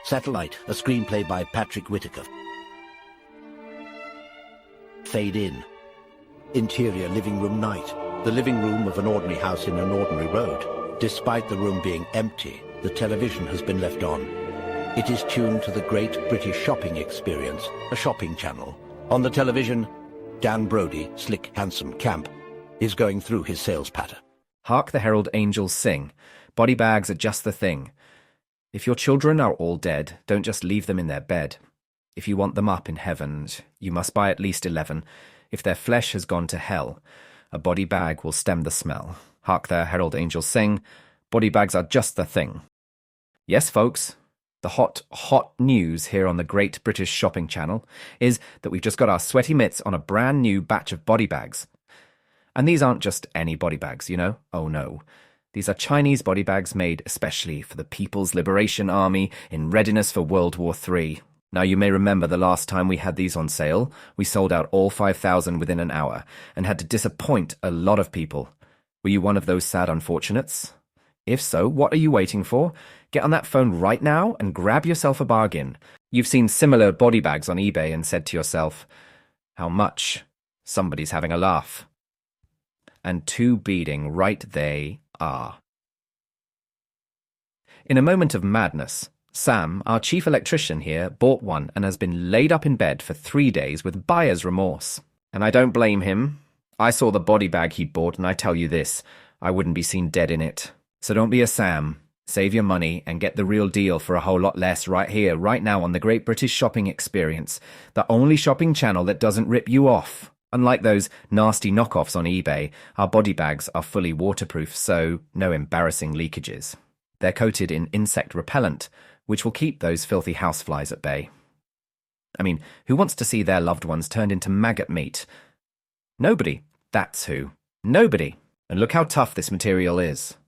Satellite, a screenplay by Patrick Whittaker. Fade in. Interior living room night. The living room of an ordinary house in an ordinary road. Despite the room being empty, the television has been left on. It is tuned to the Great British Shopping Experience, a shopping channel. On the television, Dan Brody, slick, handsome, camp, is going through his sales patter. Hark the herald angels sing. Body bags are just the thing. If your children are all dead, don't just leave them in their bed. If you want them up in heaven, you must buy at least 11. If their flesh has gone to hell, a body bag will stem the smell. Hark the herald angels sing. Body bags are just the thing. Yes, folks, the hot news here on the Great British Shopping Channel is that we've just got our sweaty mitts on a brand new batch of body bags. And these aren't just any body bags, you know? Oh no. These are Chinese body bags made especially for the People's Liberation Army in readiness for World War III. Now, you may remember the last time we had these on sale, we sold out all 5,000 within an hour and had to disappoint a lot of people. Were you one of those sad unfortunates? If so, what are you waiting for? Get on that phone right now and grab yourself a bargain. You've seen similar body bags on eBay and said to yourself, how much? Somebody's having a laugh. And to beading, right they are. In a moment of madness, Sam, our chief electrician here, bought one and has been laid up in bed for 3 days with buyer's remorse. And I don't blame him. I saw the body bag he bought and I tell you this, I wouldn't be seen dead in it. So don't be a Sam. Save your money and get the real deal for a whole lot less right here, right now on the Great British Shopping Experience, the only shopping channel that doesn't rip you off. Unlike those nasty knockoffs on eBay, our body bags are fully waterproof, so no embarrassing leakages. They're coated in insect repellent, which will keep those filthy houseflies at bay. I mean, who wants to see their loved ones turned into maggot meat? Nobody. That's who. Nobody. And look how tough this material is.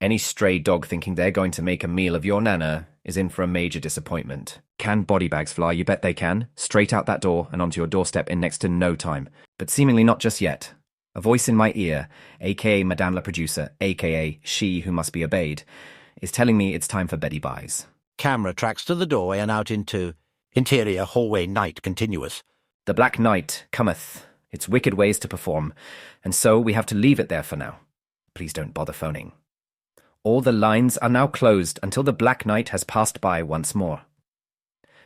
Any stray dog thinking they're going to make a meal of your nana is in for a major disappointment. Can body bags fly? You bet they can. Straight out that door and onto your doorstep in next to no time. But seemingly not just yet. A voice in my ear, aka Madame la Producer, aka she who must be obeyed, is telling me it's time for Betty Buys. Camera tracks to the doorway and out into interior hallway night continuous. The Black Night cometh, its wicked ways to perform, and so we have to leave it there for now. Please don't bother phoning. All the lines are now closed until the Black Night has passed by once more.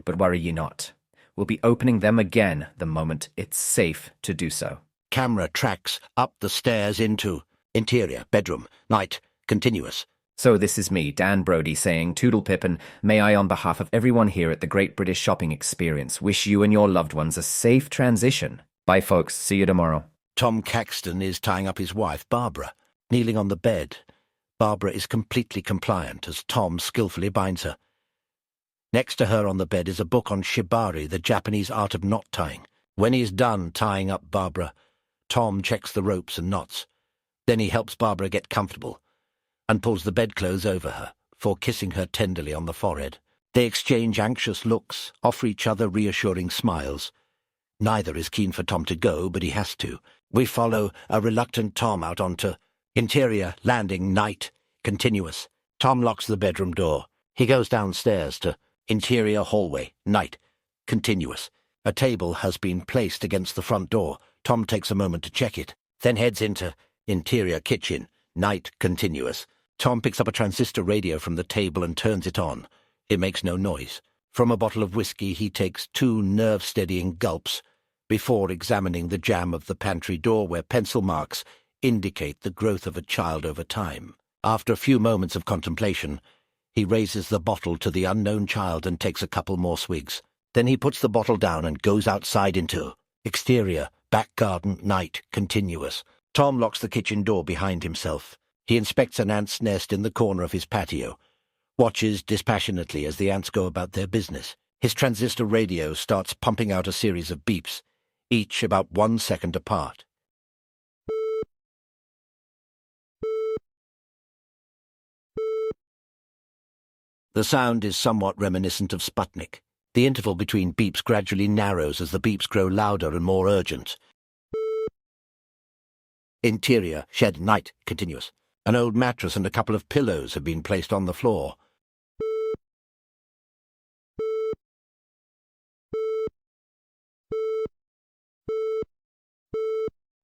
But worry ye not. We'll be opening them again the moment it's safe to do so. Camera tracks up the stairs into interior bedroom night continuous. So this is me, Dan Brody, saying Toodle Pip, and may I, on behalf of everyone here at the Great British Shopping Experience, wish you and your loved ones a safe transition. Bye, folks. See you tomorrow. Tom Caxton is tying up his wife, Barbara, kneeling on the bed. Barbara is completely compliant as Tom skillfully binds her. Next to her on the bed is a book on shibari, the Japanese art of knot tying. When he is done tying up Barbara, Tom checks the ropes and knots. Then he helps Barbara get comfortable and pulls the bedclothes over her, for kissing her tenderly on the forehead. They exchange anxious looks, offer each other reassuring smiles. Neither is keen for Tom to go, but he has to. We follow a reluctant Tom out onto interior landing night continuous. Tom locks the bedroom door. He goes downstairs to interior hallway night continuous. A table has been placed against the front door. Tom takes a moment to check it, then heads into interior kitchen night continuous. Tom picks up a transistor radio from the table and turns it on. It makes no noise. From a bottle of whiskey he takes 2 nerve-steadying gulps before examining the jamb of the pantry door where pencil marks indicate the growth of a child over time. After a few moments of contemplation, he raises the bottle to the unknown child and takes a couple more swigs. Then he puts the bottle down and goes outside into exterior back garden night continuous. Tom locks the kitchen door behind himself. He inspects an ant's nest in the corner of his patio, watches dispassionately as the ants go about their business. His transistor radio starts pumping out a series of beeps, each about 1 second apart. The sound is somewhat reminiscent of Sputnik. The interval between beeps gradually narrows as the beeps grow louder and more urgent. Interior shed night continuous. An old mattress and a couple of pillows have been placed on the floor.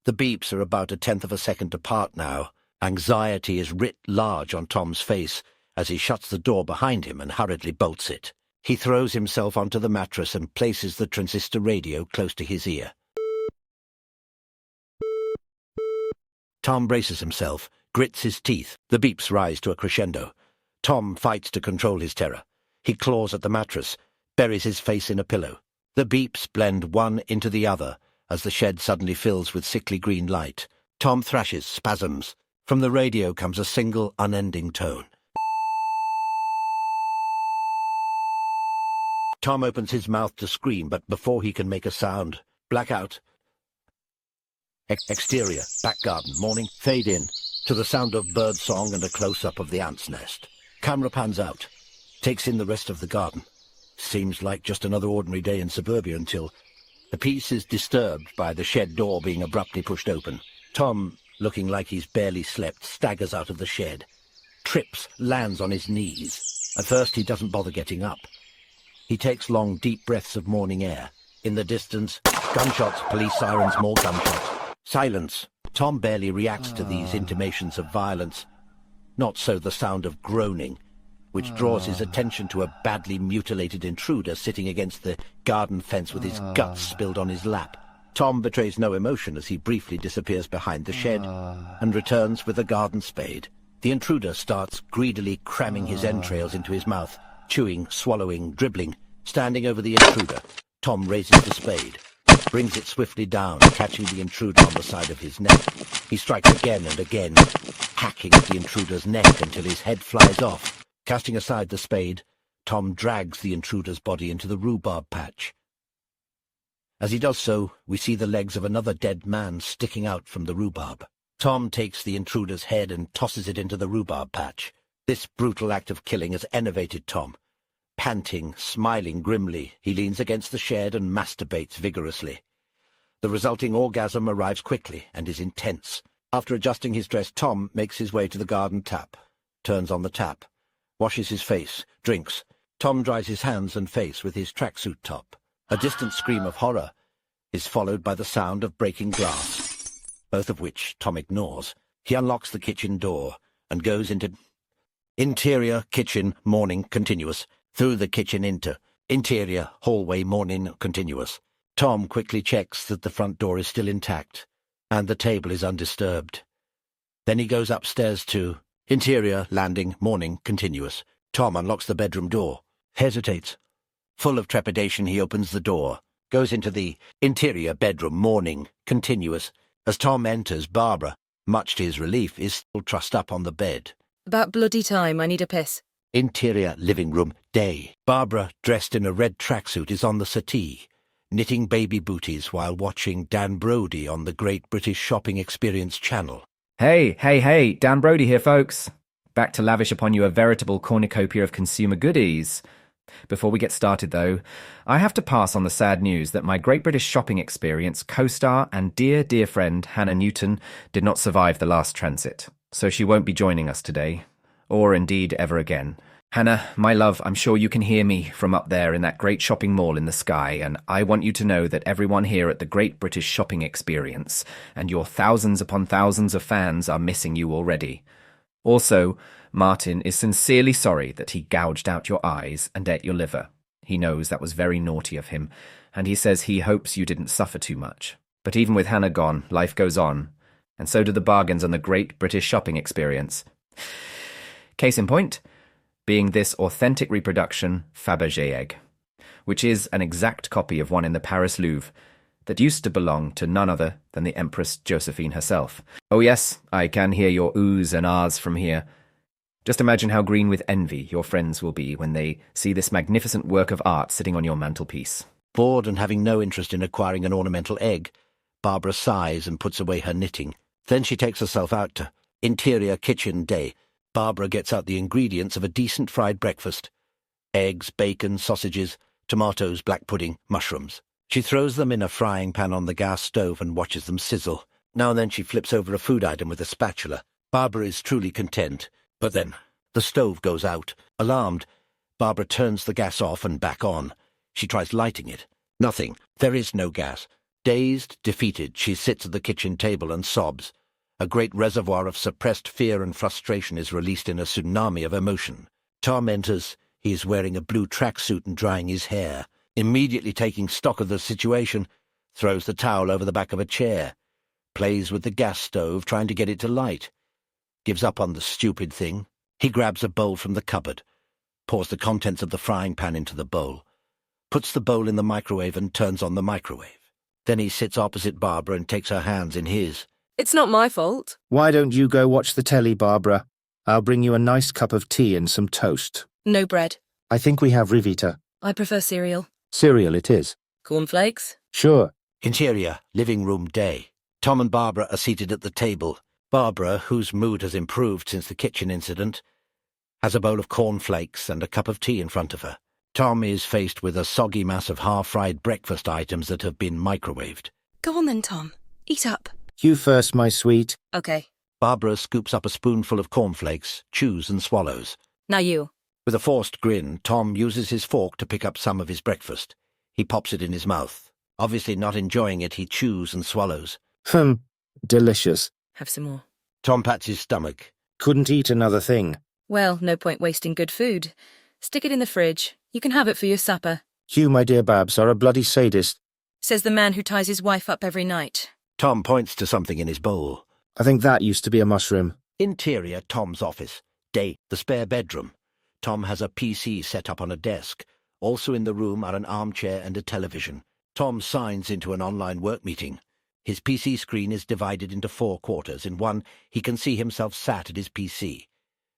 The beeps are about a tenth of a second apart now. Anxiety is writ large on Tom's face as he shuts the door behind him and hurriedly bolts it. He throws himself onto the mattress and places the transistor radio close to his ear. Tom braces himself, grits his teeth. The beeps rise to a crescendo. Tom fights to control his terror. He claws at the mattress, buries his face in a pillow. The beeps blend one into the other as the shed suddenly fills with sickly green light. Tom thrashes, spasms. From the radio comes a single, unending tone. Tom opens his mouth to scream, but before he can make a sound, blackout. Exterior, back garden, morning, fade in, to the sound of bird song and a close-up of the ant's nest. Camera pans out, takes in the rest of the garden. Seems like just another ordinary day in suburbia until the piece is disturbed by the shed door being abruptly pushed open. Tom, looking like he's barely slept, staggers out of the shed, trips, lands on his knees. At first he doesn't bother getting up. He takes long, deep breaths of morning air. In the distance, gunshots, police sirens, more gunshots. Silence. Tom barely reacts to these intimations of violence. Not so the sound of groaning, which draws his attention to a badly mutilated intruder sitting against the garden fence with his guts spilled on his lap. Tom betrays no emotion as he briefly disappears behind the shed and returns with a garden spade. The intruder starts greedily cramming his entrails into his mouth, chewing, swallowing, dribbling. Standing over the intruder, Tom raises the spade, brings it swiftly down, catching the intruder on the side of his neck. He strikes again and again, hacking at the intruder's neck until his head flies off. Casting aside the spade, Tom drags the intruder's body into the rhubarb patch. As he does so, we see the legs of another dead man sticking out from the rhubarb. Tom takes the intruder's head and tosses it into the rhubarb patch. This brutal act of killing has enervated Tom. Panting, smiling grimly, he leans against the shed and masturbates vigorously. The resulting orgasm arrives quickly and is intense. After adjusting his dress, Tom makes his way to the garden tap, turns on the tap, washes his face, drinks. Tom dries his hands and face with his tracksuit top. A distant scream of horror is followed by the sound of breaking glass, both of which Tom ignores. He unlocks the kitchen door and goes into interior, kitchen, morning, continuous. Through the kitchen into interior, hallway, morning, continuous. Tom quickly checks that the front door is still intact and the table is undisturbed. Then he goes upstairs to interior, landing, morning, continuous. Tom unlocks the bedroom door, hesitates. Full of trepidation, he opens the door, goes into the interior bedroom, morning, continuous. As Tom enters, Barbara, much to his relief, is still trussed up on the bed. About bloody time, I need a piss. Interior living room, day. Barbara, dressed in a red tracksuit, is on the settee, knitting baby booties while watching Dan Brody on the Great British Shopping Experience channel. Hey, Dan Brody here, folks. Back to lavish upon you a veritable cornucopia of consumer goodies. Before we get started, though, I have to pass on the sad news that my Great British Shopping Experience co-star and dear friend Hannah Newton did not survive the last transit, so she won't be joining us today. Or indeed ever again. Hannah, my love, I'm sure you can hear me from up there in that great shopping mall in the sky, and I want you to know that everyone here at the Great British Shopping Experience and your thousands upon thousands of fans are missing you already. Also, Martin is sincerely sorry that he gouged out your eyes and ate your liver. He knows that was very naughty of him, and he says he hopes you didn't suffer too much. But even with Hannah gone, life goes on, and so do the bargains on the Great British Shopping Experience. Case in point, being this authentic reproduction Fabergé egg, which is an exact copy of one in the Paris Louvre that used to belong to none other than the Empress Josephine herself. Oh yes, I can hear your oohs and ahs from here. Just imagine how green with envy your friends will be when they see this magnificent work of art sitting on your mantelpiece. Bored and having no interest in acquiring an ornamental egg, Barbara sighs and puts away her knitting. Then she takes herself out to interior kitchen day. Barbara gets out the ingredients of a decent fried breakfast. Eggs, bacon, sausages, tomatoes, black pudding, mushrooms. She throws them in a frying pan on the gas stove and watches them sizzle. Now and then she flips over a food item with a spatula. Barbara is truly content. But then the stove goes out. Alarmed, Barbara turns the gas off and back on. She tries lighting it. Nothing. There is no gas. Dazed, defeated, she sits at the kitchen table and sobs. A great reservoir of suppressed fear and frustration is released in a tsunami of emotion. Tom enters. He is wearing a blue tracksuit and drying his hair. Immediately taking stock of the situation, throws the towel over the back of a chair, plays with the gas stove, trying to get it to light. Gives up on the stupid thing. He grabs a bowl from the cupboard, pours the contents of the frying pan into the bowl, puts the bowl in the microwave and turns on the microwave. Then he sits opposite Barbara and takes her hands in his. It's not my fault. Why don't you go watch the telly, Barbara? I'll bring you a nice cup of tea and some toast. No bread. I think we have Rivita. I prefer cereal. Cereal it is. Cornflakes? Sure. Interior, living room day. Tom and Barbara are seated at the table. Barbara, whose mood has improved since the kitchen incident, has a bowl of cornflakes and a cup of tea in front of her. Tom is faced with a soggy mass of half-fried breakfast items that have been microwaved. Go on then, Tom. Eat up. You first, my sweet. Okay. Barbara scoops up a spoonful of cornflakes, chews and swallows. Now you. With a forced grin, Tom uses his fork to pick up some of his breakfast. He pops it in his mouth. Obviously not enjoying it, he chews and swallows. Delicious. Have some more. Tom pats his stomach. Couldn't eat another thing. Well, no point wasting good food. Stick it in the fridge. You can have it for your supper. You, my dear Babs, are a bloody sadist. Says the man who ties his wife up every night. Tom points to something in his bowl. I think that used to be a mushroom. Interior, Tom's office. Day, the spare bedroom. Tom has a PC set up on a desk. Also in the room are an armchair and a television. Tom signs into an online work meeting. His PC screen is divided into 4 quarters. In one, he can see himself sat at his PC.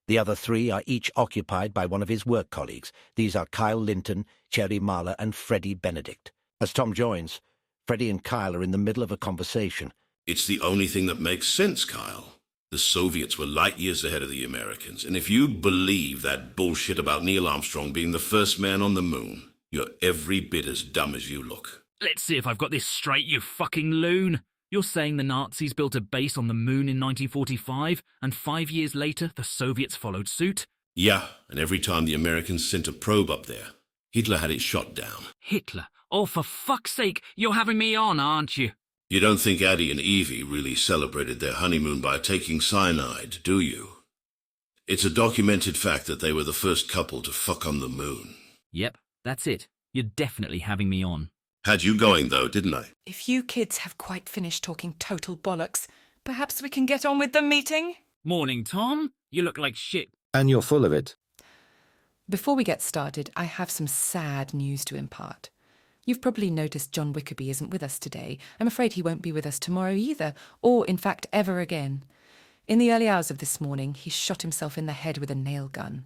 The other 3 are each occupied by one of his work colleagues. These are Kyle Linton, Cherry Marler, and Freddie Benedict. As Tom joins, Freddie and Kyle are in the middle of a conversation. It's the only thing that makes sense, Kyle. The Soviets were light years ahead of the Americans, and if you believe that bullshit about Neil Armstrong being the first man on the moon, you're every bit as dumb as you look. Let's see if I've got this straight, you fucking loon. You're saying the Nazis built a base on the moon in 1945, and 5 years later the Soviets followed suit? Yeah, and every time the Americans sent a probe up there, Hitler had it shot down. Hitler? Oh, for fuck's sake, you're having me on, aren't you? You don't think Addie and Evie really celebrated their honeymoon by taking cyanide, do you? It's a documented fact that they were the first couple to fuck on the moon. Yep, that's it. You're definitely having me on. Had you going, though, didn't I? If you kids have quite finished talking total bollocks, perhaps we can get on with the meeting? Morning, Tom. You look like shit. And you're full of it. Before we get started, I have some sad news to impart. You've probably noticed John Wickerby isn't with us today. I'm afraid he won't be with us tomorrow either, or in fact ever again. In the early hours of this morning, he shot himself in the head with a nail gun.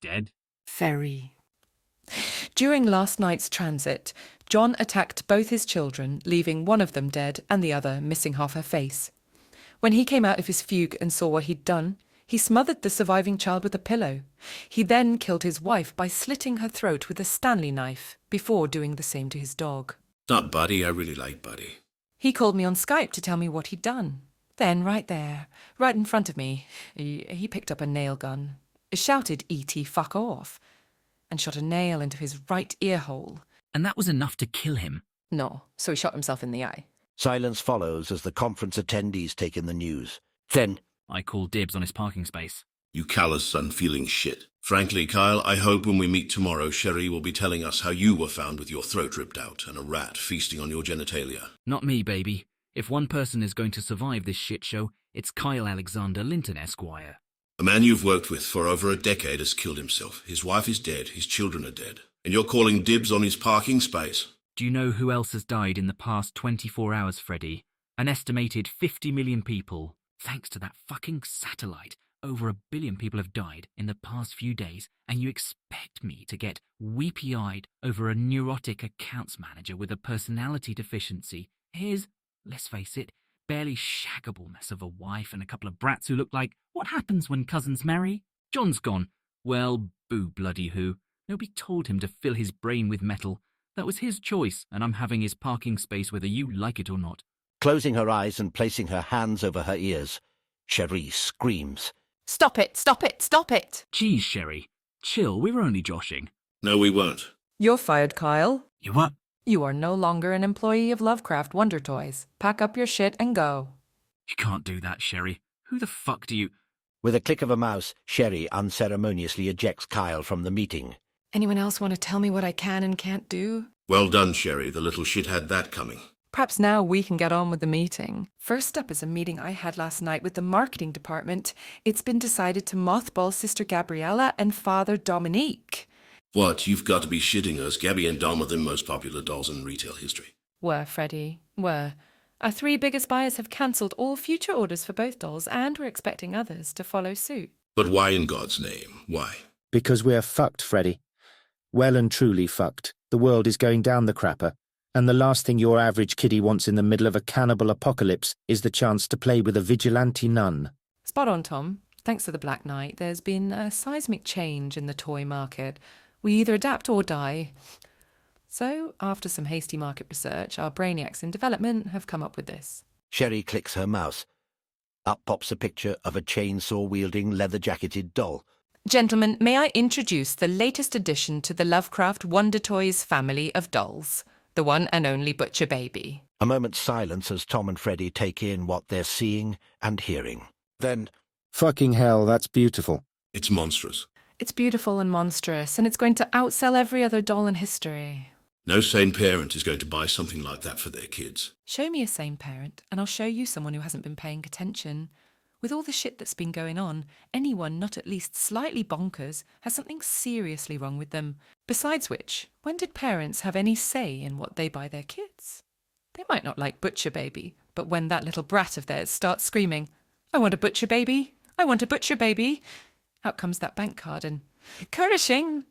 Dead? Very. During last night's transit, John attacked both his children, leaving one of them dead and the other missing half her face. When he came out of his fugue and saw what he'd done, he smothered the surviving child with a pillow. He then killed his wife by slitting her throat with a Stanley knife, before doing the same to his dog. Not Buddy, I really like Buddy. He called me on Skype to tell me what he'd done. Then, right there, right in front of me, he picked up a nail gun, shouted, "E.T., fuck off," and shot a nail into his right ear hole. And that was enough to kill him? No, so he shot himself in the eye. Silence follows as the conference attendees take in the news. Then, I call dibs on his parking space. You callous, unfeeling shit. Frankly, Kyle, I hope when we meet tomorrow, Sherry will be telling us how you were found with your throat ripped out and a rat feasting on your genitalia. Not me, baby. If one person is going to survive this shit show, it's Kyle Alexander Linton, Esquire. A man you've worked with for over a decade has killed himself. His wife is dead, his children are dead. And you're calling dibs on his parking space? Do you know who else has died in the past 24 hours, Freddie? An estimated 50 million people. Thanks to that fucking satellite, over 1 billion people have died in the past few days, and you expect me to get weepy-eyed over a neurotic accounts manager with a personality deficiency? Here's, let's face it, barely shaggable mess of a wife and a couple of brats who look like, what happens when cousins marry? John's gone. Well, boo bloody who. Nobody told him to fill his brain with metal. That was his choice, and I'm having his parking space whether you like it or not. closing her eyes and placing her hands over her ears, Cherie screams. Stop it, stop it, stop it! Geez, Sherry. Chill, we were only joshing. No, we weren't. You're fired, Kyle. You what? You are no longer an employee of Lovecraft Wonder Toys. Pack up your shit and go. You can't do that, Sherry. Who the fuck do you... With a click of a mouse, Sherry unceremoniously ejects Kyle from the meeting. Anyone else want to tell me what I can and can't do? Well done, Sherry. The little shit had that coming. Perhaps now we can get on with the meeting. First up is a meeting I had last night with the marketing department. It's been decided to mothball Sister Gabriella and Father Dominique. What? You've got to be shitting us. Gabby and Dom are the most popular dolls in retail history. Were, Freddie, were. Our 3 biggest buyers have cancelled all future orders for both dolls, and we're expecting others to follow suit. But why in God's name? Why? Because we're fucked, Freddy. Well and truly fucked. The world is going down the crapper, and the last thing your average kiddie wants in the middle of a cannibal apocalypse is the chance to play with a vigilante nun. Spot on, Tom. Thanks to the Black Knight, there's been a seismic change in the toy market. We either adapt or die. So, after some hasty market research, our brainiacs in development have come up with this. Sherry clicks her mouse. Up pops a picture of a chainsaw-wielding, leather-jacketed doll. Gentlemen, may I introduce the latest addition to the Lovecraft Wonder Toys family of dolls, the one and only Butcher Baby. A moment's silence as Tom and Freddie take in what they're seeing and hearing. Then, Fucking hell, that's beautiful. It's monstrous. It's beautiful and monstrous, and it's going to outsell every other doll in history. No sane parent is going to buy something like that for their kids. Show me a sane parent, and I'll show you someone who hasn't been paying attention. With all the shit that's been going on, anyone not at least slightly bonkers has something seriously wrong with them. Besides which, when did parents have any say in what they buy their kids? They might not like Butcher Baby, but when that little brat of theirs starts screaming, "I want a Butcher Baby! I want a Butcher Baby!" out comes that bank card and, "Courtishing!"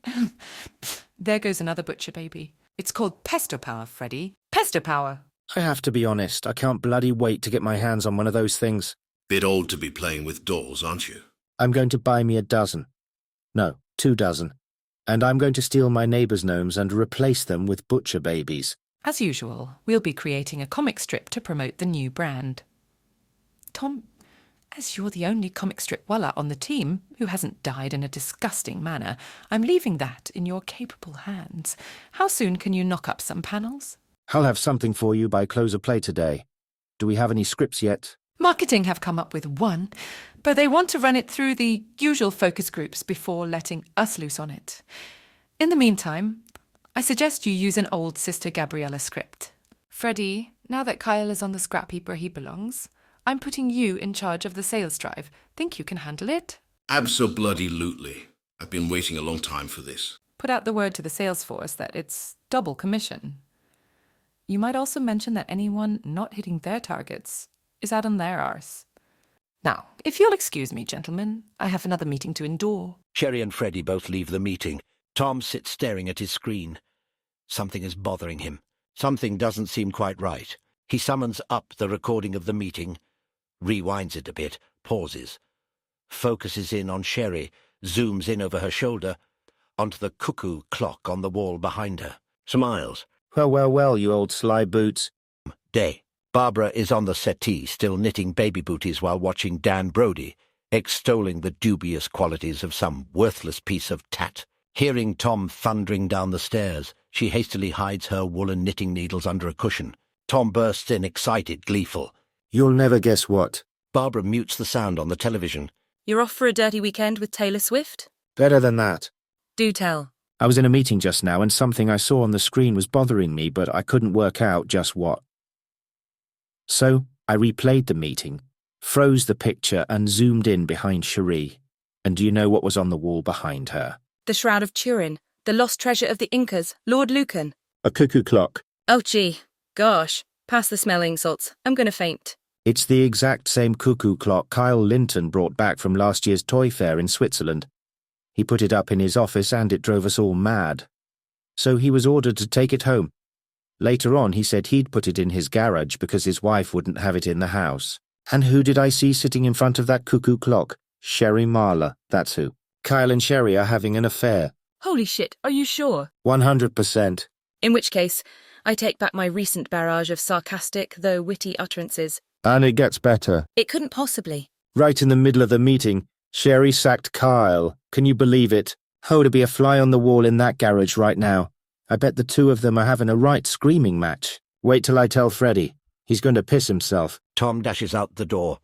There goes another Butcher Baby. It's called Pesto Power, Freddie. Pesto Power! I have to be honest, I can't bloody wait to get my hands on one of those things. Bit old to be playing with dolls, aren't you? I'm going to buy me a dozen. No, 2 dozen. And I'm going to steal my neighbour's gnomes and replace them with Butcher Babies. As usual, we'll be creating a comic strip to promote the new brand. Tom, as you're the only comic strip walla on the team who hasn't died in a disgusting manner, I'm leaving that in your capable hands. How soon can you knock up some panels? I'll have something for you by close of play today. Do we have any scripts yet? Marketing have come up with one, but they want to run it through the usual focus groups before letting us loose on it. In the meantime, I suggest you use an old Sister Gabriella script. Freddie, now that Kyle is on the scrap heap where he belongs, I'm putting you in charge of the sales drive. Think you can handle it? Abso-bloody-lutely. I've been waiting a long time for this. Put out the word to the sales force that it's double commission. You might also mention that anyone not hitting their targets is out on their arse. Now, if you'll excuse me, gentlemen, I have another meeting to endure. Sherry and Freddie both leave the meeting. Tom sits staring at his screen. Something is bothering him. Something doesn't seem quite right. He summons up the recording of the meeting, rewinds it a bit, pauses, focuses in on Sherry, zooms in over her shoulder, onto the cuckoo clock on the wall behind her, smiles. Well, you old sly boots. Day. Barbara is on the settee, still knitting baby booties while watching Dan Brody, extolling the dubious qualities of some worthless piece of tat. Hearing Tom thundering down the stairs, she hastily hides her woolen knitting needles under a cushion. Tom bursts in, excited, gleeful. You'll never guess what. Barbara mutes the sound on the television. You're off for a dirty weekend with Taylor Swift? Better than that. Do tell. I was in a meeting just now and something I saw on the screen was bothering me, but I couldn't work out just what. So I replayed the meeting, froze the picture and zoomed in behind Cherie. And do you know what was on the wall behind her? The Shroud of Turin, the lost treasure of the Incas, Lord Lucan. A cuckoo clock. Oh, gee. Gosh. Pass the smelling salts. I'm going to faint. It's the exact same cuckoo clock Kyle Linton brought back from last year's toy fair in Switzerland. He put it up in his office and it drove us all mad. So he was ordered to take it home. Later on, he said he'd put it in his garage because his wife wouldn't have it in the house. And who did I see sitting in front of that cuckoo clock? Sherry Marler, that's who. Kyle and Sherry are having an affair. Holy shit, are you sure? 100%. In which case, I take back my recent barrage of sarcastic, though witty utterances. And it gets better. It couldn't possibly. Right in the middle of the meeting, Sherry sacked Kyle. Can you believe it? Oh, to be a fly on the wall in that garage right now. I bet the two of them are having a right screaming match. Wait till I tell Freddie. He's going to piss himself. Tom dashes out the door.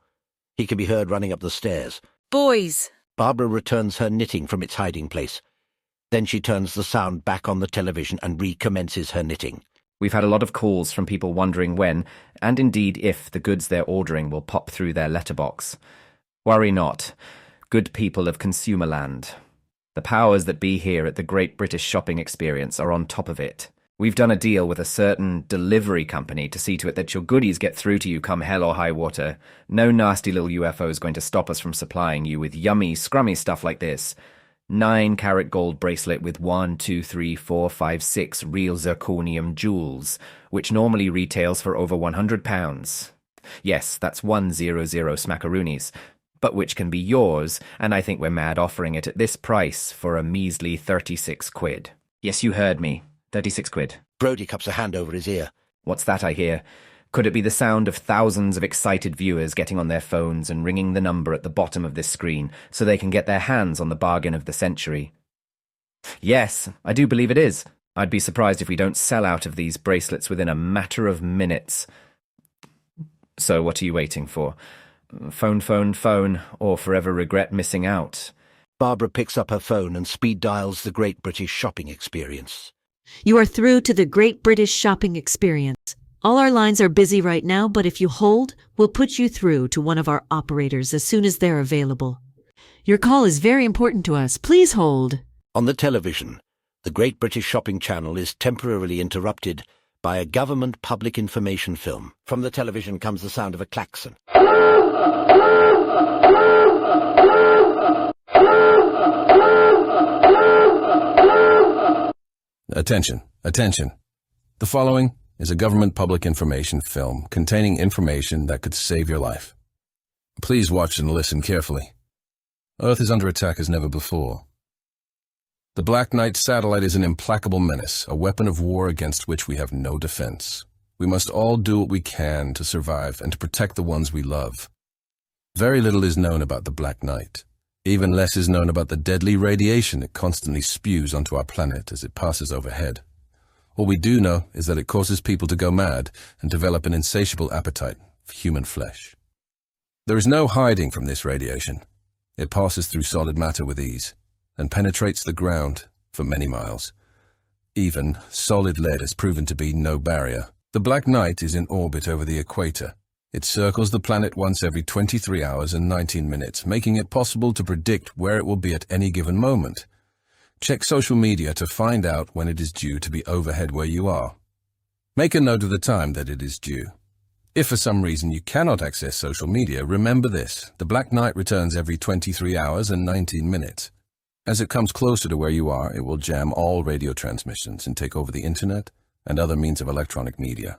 He can be heard running up the stairs. Boys! Barbara returns her knitting from its hiding place. Then she turns the sound back on the television and recommences her knitting. We've had a lot of calls from people wondering when, and indeed if, the goods they're ordering will pop through their letterbox. Worry not. Good people of Consumerland. The powers that be here at the Great British Shopping Experience are on top of it. We've done a deal with a certain delivery company to see to it that your goodies get through to you come hell or high water. No nasty little UFO is going to stop us from supplying you with yummy, scrummy stuff like this. 9-carat gold bracelet with 1, 2, 3, 4, 5, 6 real zirconium jewels, which normally retails for over £100. Yes, that's 100 smackaroonies, but which can be yours, and I think we're mad offering it at this price for a measly 36 quid. Yes, you heard me. 36 quid. Brodie cups a hand over his ear. What's that I hear? Could it be the sound of thousands of excited viewers getting on their phones and ringing the number at the bottom of this screen so they can get their hands on the bargain of the century? Yes, I do believe it is. I'd be surprised if we don't sell out of these bracelets within a matter of minutes. So what are you waiting for? Phone, or forever regret missing out? Barbara picks up her phone and speed dials the Great British Shopping Experience. You are through to the Great British Shopping Experience. All our lines are busy right now, but if you hold, we'll put you through to one of our operators as soon as they're available. Your call is very important to us. Please hold. On the television, the Great British Shopping Channel is temporarily interrupted by a government public information film. From the television comes the sound of a klaxon. Attention, attention. The following is a government public information film containing information that could save your life. Please watch and listen carefully. Earth is under attack as never before. The Black Knight satellite is an implacable menace, a weapon of war against which we have no defense. We must all do what we can to survive and to protect the ones we love. Very little is known about the Black Knight. Even less is known about the deadly radiation it constantly spews onto our planet as it passes overhead. All we do know is that it causes people to go mad and develop an insatiable appetite for human flesh. There is no hiding from this radiation. It passes through solid matter with ease and penetrates the ground for many miles. Even solid lead has proven to be no barrier. The Black Knight is in orbit over the equator. It circles the planet once every 23 hours and 19 minutes, making it possible to predict where it will be at any given moment. Check social media to find out when it is due to be overhead where you are. Make a note of the time that it is due. If for some reason you cannot access social media, remember this: the Black Knight returns every 23 hours and 19 minutes. As it comes closer to where you are, it will jam all radio transmissions and take over the internet and other means of electronic media.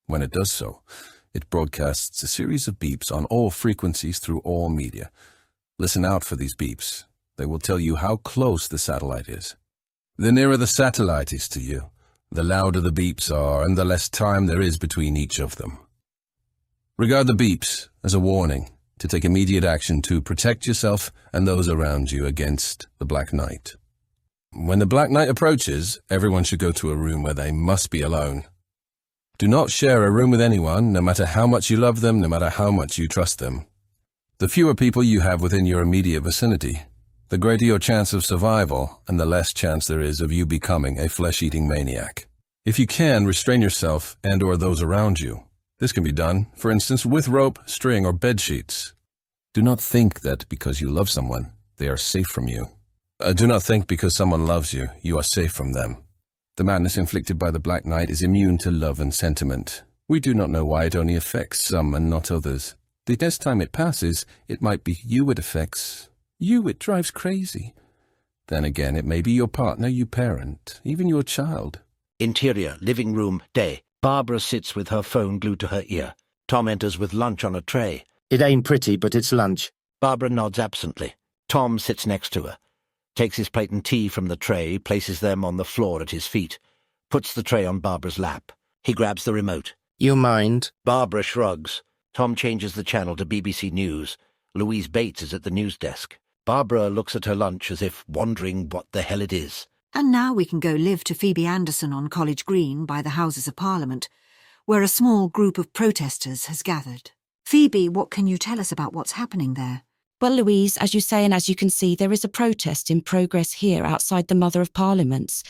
When it does so, it broadcasts a series of beeps on all frequencies through all media. Listen out for these beeps. They will tell you how close the satellite is. The nearer the satellite is to you, the louder the beeps are and the less time there is between each of them. Regard the beeps as a warning to take immediate action to protect yourself and those around you against the Black Knight. When the Black Knight approaches, everyone should go to a room where they must be alone. Do not share a room with anyone, no matter how much you love them, no matter how much you trust them. The fewer people you have within your immediate vicinity, the greater your chance of survival and the less chance there is of you becoming a flesh-eating maniac. If you can, restrain yourself and/or those around you. This can be done, for instance, with rope, string, or bed sheets. Do not think that because you love someone, they are safe from you. Do not think because someone loves you, you are safe from them. The madness inflicted by the Black Knight is immune to love and sentiment. We do not know why it only affects some and not others. The next time it passes, it might be you it affects. You it drives crazy. Then again, it may be your partner, you parent, even your child. Interior, living room, day. Barbara sits with her phone glued to her ear. Tom enters with lunch on a tray. It ain't pretty, but it's lunch. Barbara nods absently. Tom sits next to her, takes his plate and tea from the tray, places them on the floor at his feet, puts the tray on Barbara's lap. He grabs the remote. You mind? Barbara shrugs. Tom changes the channel to BBC News. Louise Bates is at the news desk. Barbara looks at her lunch as if wondering what the hell it is. And now we can go live to Phoebe Anderson on College Green by the Houses of Parliament, where a small group of protesters has gathered. Phoebe, what can you tell us about what's happening there? Well, Louise, as you say and as you can see, there is a protest in progress here outside the Mother of Parliaments.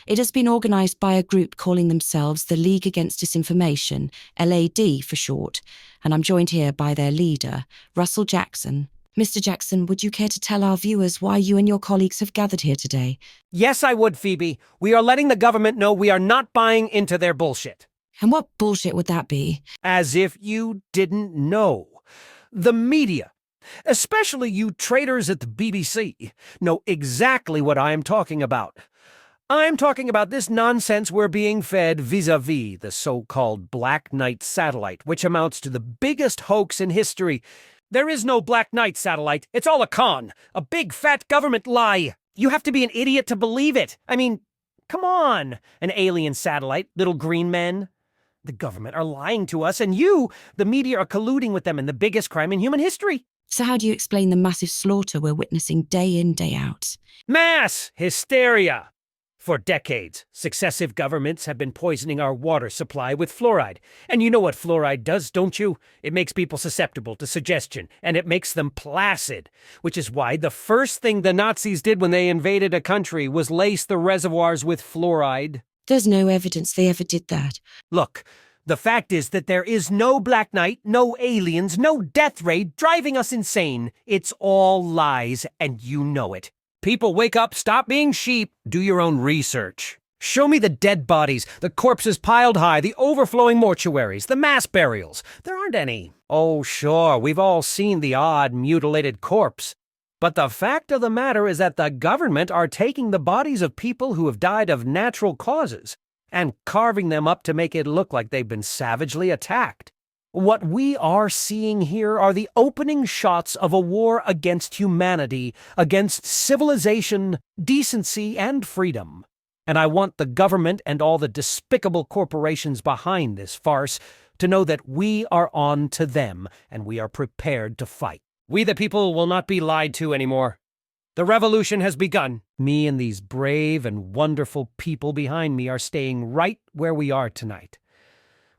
It has been organised by a group calling themselves the League Against Disinformation, LAD for short, and I'm joined here by their leader, Russell Jackson. Mr. Jackson, would you care to tell our viewers why you and your colleagues have gathered here today? Yes, I would, Phoebe. We are letting the government know we are not buying into their bullshit. And what bullshit would that be? As if you didn't know. The media, especially you traitors at the BBC, know exactly what I am talking about. I'm talking about this nonsense we're being fed vis-a-vis the so-called Black Knight satellite, which amounts to the biggest hoax in history. There is no Black Knight satellite. It's all a con. A big, fat government lie. You have to be an idiot to believe it. I mean, come on. An alien satellite, little green men. The government are lying to us, and you, the media, are colluding with them in the biggest crime in human history. So how do you explain the massive slaughter we're witnessing day in, day out? Mass hysteria. For decades, successive governments have been poisoning our water supply with fluoride. And you know what fluoride does, don't you? It makes people susceptible to suggestion, and it makes them placid. Which is why the first thing the Nazis did when they invaded a country was lace the reservoirs with fluoride. There's no evidence they ever did that. Look, the fact is that there is no Black Knight, no aliens, no death ray driving us insane. It's all lies, and you know it. People, wake up, stop being sheep, do your own research. Show me the dead bodies, the corpses piled high, the overflowing mortuaries, the mass burials. There aren't any. Oh, sure, we've all seen the odd, mutilated corpse. But the fact of the matter is that the government are taking the bodies of people who have died of natural causes and carving them up to make it look like they've been savagely attacked. What we are seeing here are the opening shots of a war against humanity, against civilization, decency, and freedom. And I want the government and all the despicable corporations behind this farce to know that we are on to them, and we are prepared to fight. We the people will not be lied to anymore. The revolution has begun. Me and these brave and wonderful people behind me are staying right where we are tonight.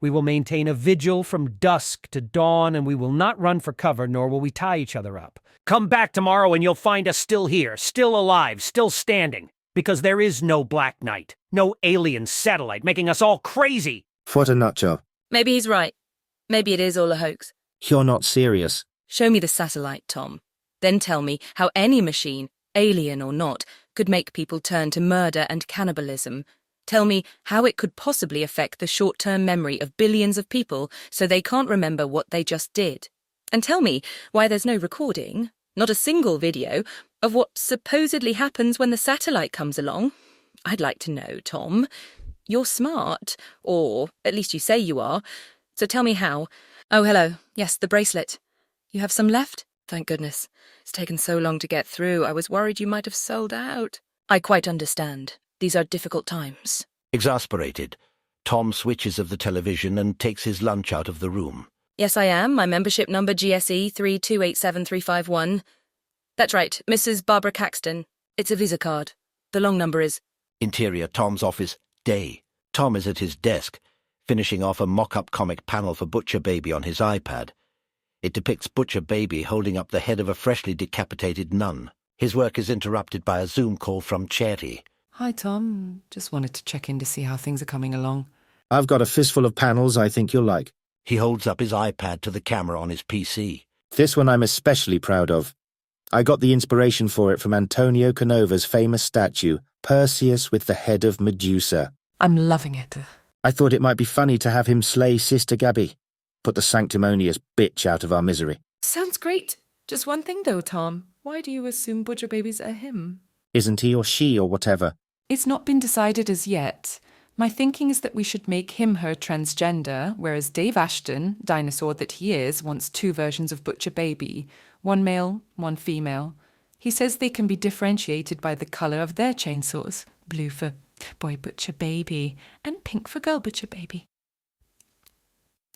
We will maintain a vigil from dusk to dawn, and we will not run for cover, nor will we tie each other up. Come back tomorrow and you'll find us still here, still alive, still standing, because there is no Black Knight, no alien satellite making us all crazy. What a nutjob. Maybe he's right. Maybe it is all a hoax. You're not serious. Show me the satellite, Tom. Then tell me how any machine, alien or not, could make people turn to murder and cannibalism. Tell me how it could possibly affect the short-term memory of billions of people so they can't remember what they just did. And tell me why there's no recording, not a single video, of what supposedly happens when the satellite comes along. I'd like to know, Tom. You're smart, or at least you say you are. So tell me how. Oh, hello. Yes, the bracelet. You have some left? Thank goodness. It's taken so long to get through. I was worried you might have sold out. I quite understand. These are difficult times. Exasperated, Tom switches of the television and takes his lunch out of the room. Yes, I am. My membership number GSE 3287351. That's right, Mrs. Barbara Caxton. It's a Visa card. The long number is... Interior Tom's office, day. Tom is at his desk, finishing off a mock-up comic panel for Butcher Baby on his iPad. It depicts Butcher Baby holding up the head of a freshly decapitated nun. His work is interrupted by a Zoom call from Cherry. Hi, Tom. Just wanted to check in to see how things are coming along. I've got a fistful of panels I think you'll like. He holds up his iPad to the camera on his PC. This one I'm especially proud of. I got the inspiration for it from Antonio Canova's famous statue, Perseus with the head of Medusa. I'm loving it. I thought it might be funny to have him slay Sister Gabby. Put the sanctimonious bitch out of our misery. Sounds great. Just one thing though, Tom. Why do you assume Butcher Baby's a him? Isn't he or she or whatever? It's not been decided as yet. My thinking is that we should make him her transgender, whereas Dave Ashton, dinosaur that he is, wants two versions of Butcher Baby. One male, one female. He says they can be differentiated by the colour of their chainsaws. Blue for boy Butcher Baby and pink for girl Butcher Baby.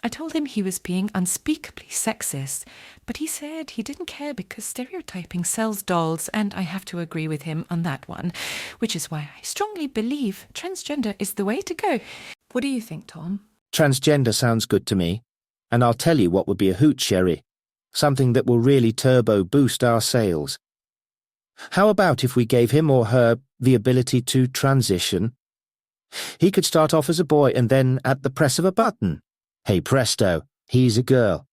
I told him he was being unspeakably sexist, but he said he didn't care because stereotyping sells dolls, and I have to agree with him on that one, which is why I strongly believe transgender is the way to go. What do you think, Tom? Transgender sounds good to me. And I'll tell you what would be a hoot, Sherry. Something that will really turbo boost our sales. How about if we gave him or her the ability to transition? He could start off as a boy and then, at the press of a button, hey presto, he's a girl.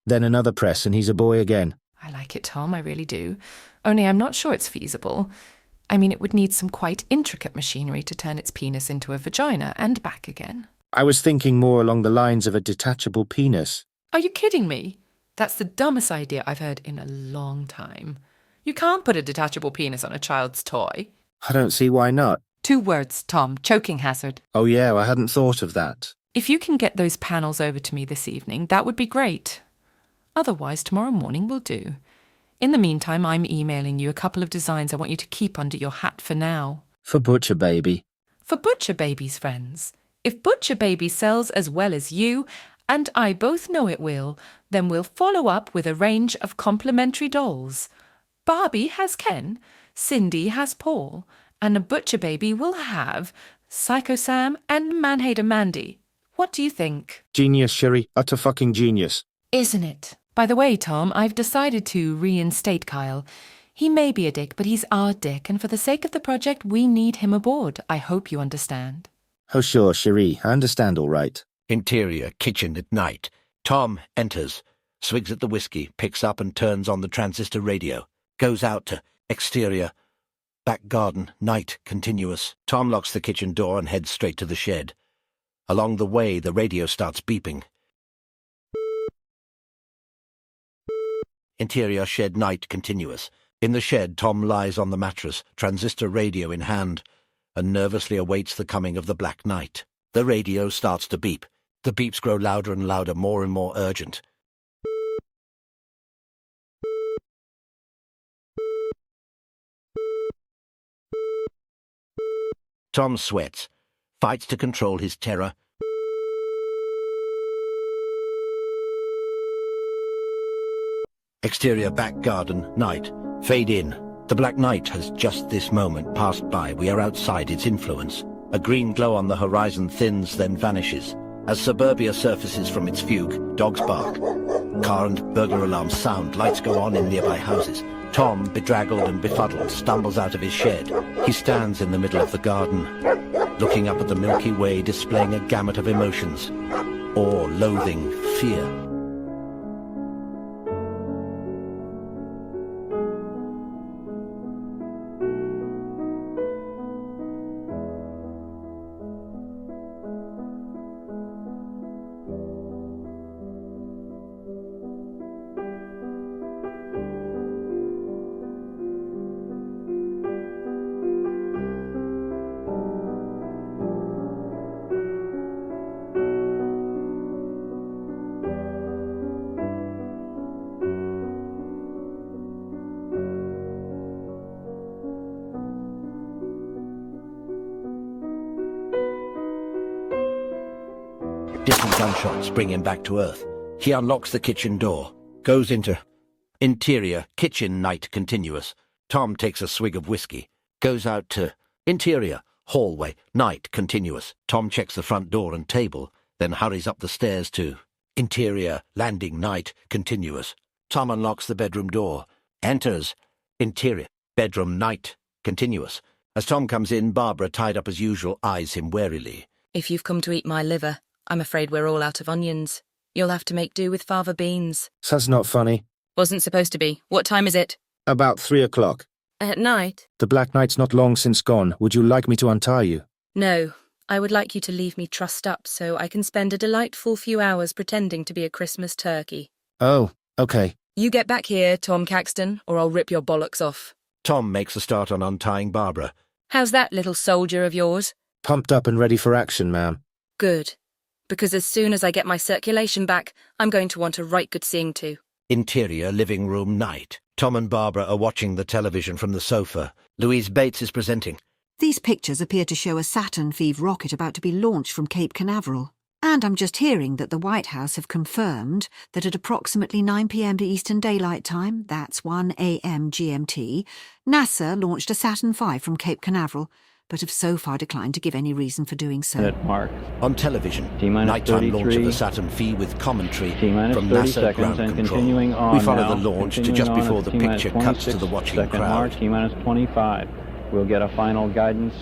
Then another press and he's a boy again. I like it, Tom, I really do. Only I'm not sure it's feasible. I mean, it would need some quite intricate machinery to turn its penis into a vagina and back again. I was thinking more along the lines of a detachable penis. Are you kidding me? That's the dumbest idea I've heard in a long time. You can't put a detachable penis on a child's toy. I don't see why not. 2 words, Tom. Choking hazard. Oh yeah, I hadn't thought of that. If you can get those panels over to me this evening, that would be great. Otherwise, tomorrow morning will do. In the meantime, I'm emailing you a couple of designs I want you to keep under your hat for now. For Butcher Baby. For Butcher Baby's friends. If Butcher Baby sells as well as you, and I both know it will, then we'll follow up with a range of complimentary dolls. Barbie has Ken, Cindy has Paul, and a Butcher Baby will have Psycho Sam and Manhater Mandy. What do you think? Genius, Sherry. Utter fucking genius. Isn't it? By the way, Tom, I've decided to reinstate Kyle. He may be a dick, but he's our dick, and for the sake of the project, we need him aboard. I hope you understand. Oh sure, Cherie, I understand all right. Interior, kitchen at night. Tom enters, swigs at the whiskey, picks up and turns on the transistor radio. Goes out to exterior, back garden, night, continuous. Tom locks the kitchen door and heads straight to the shed. Along the way, the radio starts beeping. Interior, shed, night, continuous. In the shed, Tom lies on the mattress, transistor radio in hand, and nervously awaits the coming of the black night. The radio starts to beep. The beeps grow louder and louder, more and more urgent. Tom sweats, fights to control his terror. Exterior, back garden, night. Fade in. The black night has just this moment passed by. We are outside its influence. A green glow on the horizon thins, then vanishes. As suburbia surfaces from its fugue, dogs bark. Car and burglar alarms sound. Lights go on in nearby houses. Tom, bedraggled and befuddled, stumbles out of his shed. He stands in the middle of the garden, looking up at the Milky Way, displaying a gamut of emotions. Awe, loathing, fear. Distant gunshots bring him back to earth. He unlocks the kitchen door, goes into interior, kitchen, night, continuous. Tom takes a swig of whiskey, goes out to interior, hallway, night, continuous. Tom checks the front door and table, then hurries up the stairs to interior, landing, night, continuous. Tom unlocks the bedroom door, enters interior, bedroom, night, continuous. As Tom comes in, Barbara, tied up as usual, eyes him warily. If you've come to eat my liver, I'm afraid we're all out of onions. You'll have to make do with fava beans. That's not funny. Wasn't supposed to be. What time is it? About 3 o'clock. At night? The black night's not long since gone. Would you like me to untie you? No. I would like you to leave me trussed up so I can spend a delightful few hours pretending to be a Christmas turkey. Oh, okay. You get back here, Tom Caxton, or I'll rip your bollocks off. Tom makes a start on untying Barbara. How's that, little soldier of yours? Pumped up and ready for action, ma'am. Good. Because as soon as I get my circulation back, I'm going to want a right good seeing to. Interior, living room, night. Tom and Barbara are watching the television from the sofa. Louise Bates is presenting. These pictures appear to show a Saturn V rocket about to be launched from Cape Canaveral. And I'm just hearing that the White House have confirmed that at approximately 9 p.m. Eastern Daylight Time, that's 1 a.m. GMT, NASA launched a Saturn V from Cape Canaveral, but have so far declined to give any reason for doing so. Mark. On television, T-minus nighttime launch of 33, the Saturn V with commentary T-minus from 30 NASA seconds ground and control. continuing on We follow now. the launch to Continuing just on before at the T-minus picture cuts to the 26 watching second crowd. mark, T-minus 25. We'll get a final guidance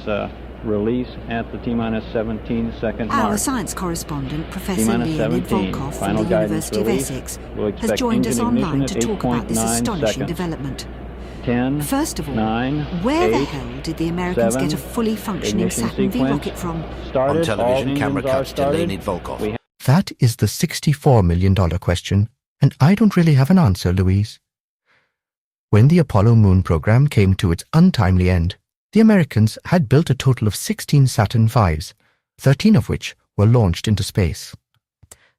release at the T-minus 17 second mark. Our science correspondent, Professor T-minus Leonid 17, Volkov from final the guidance University of release. Essex, We'll has expect joined us engine ignition online at to talk about this 8.9 astonishing seconds. development. 10, First of all, 9, where 8, the hell did the Americans 7, get a fully functioning ignition Saturn V sequence. rocket from? Started, On television, all camera engines are cuts to started. Leonid Volkov. That is the $64 million question, and I don't really have an answer, Louise. When the Apollo moon program came to its untimely end, the Americans had built a total of 16 Saturn V's, 13 of which were launched into space.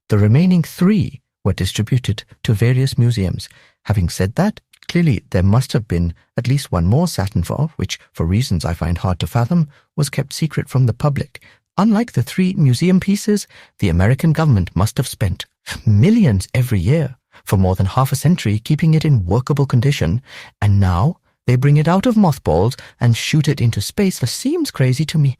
The remaining 3 were distributed to various museums. Having said that, clearly there must have been at least one more Saturn V, which, for reasons I find hard to fathom, was kept secret from the public. Unlike the 3 museum pieces, the American government must have spent millions every year for more than half a century keeping it in workable condition, and now they bring it out of mothballs and shoot it into space. That seems crazy to me.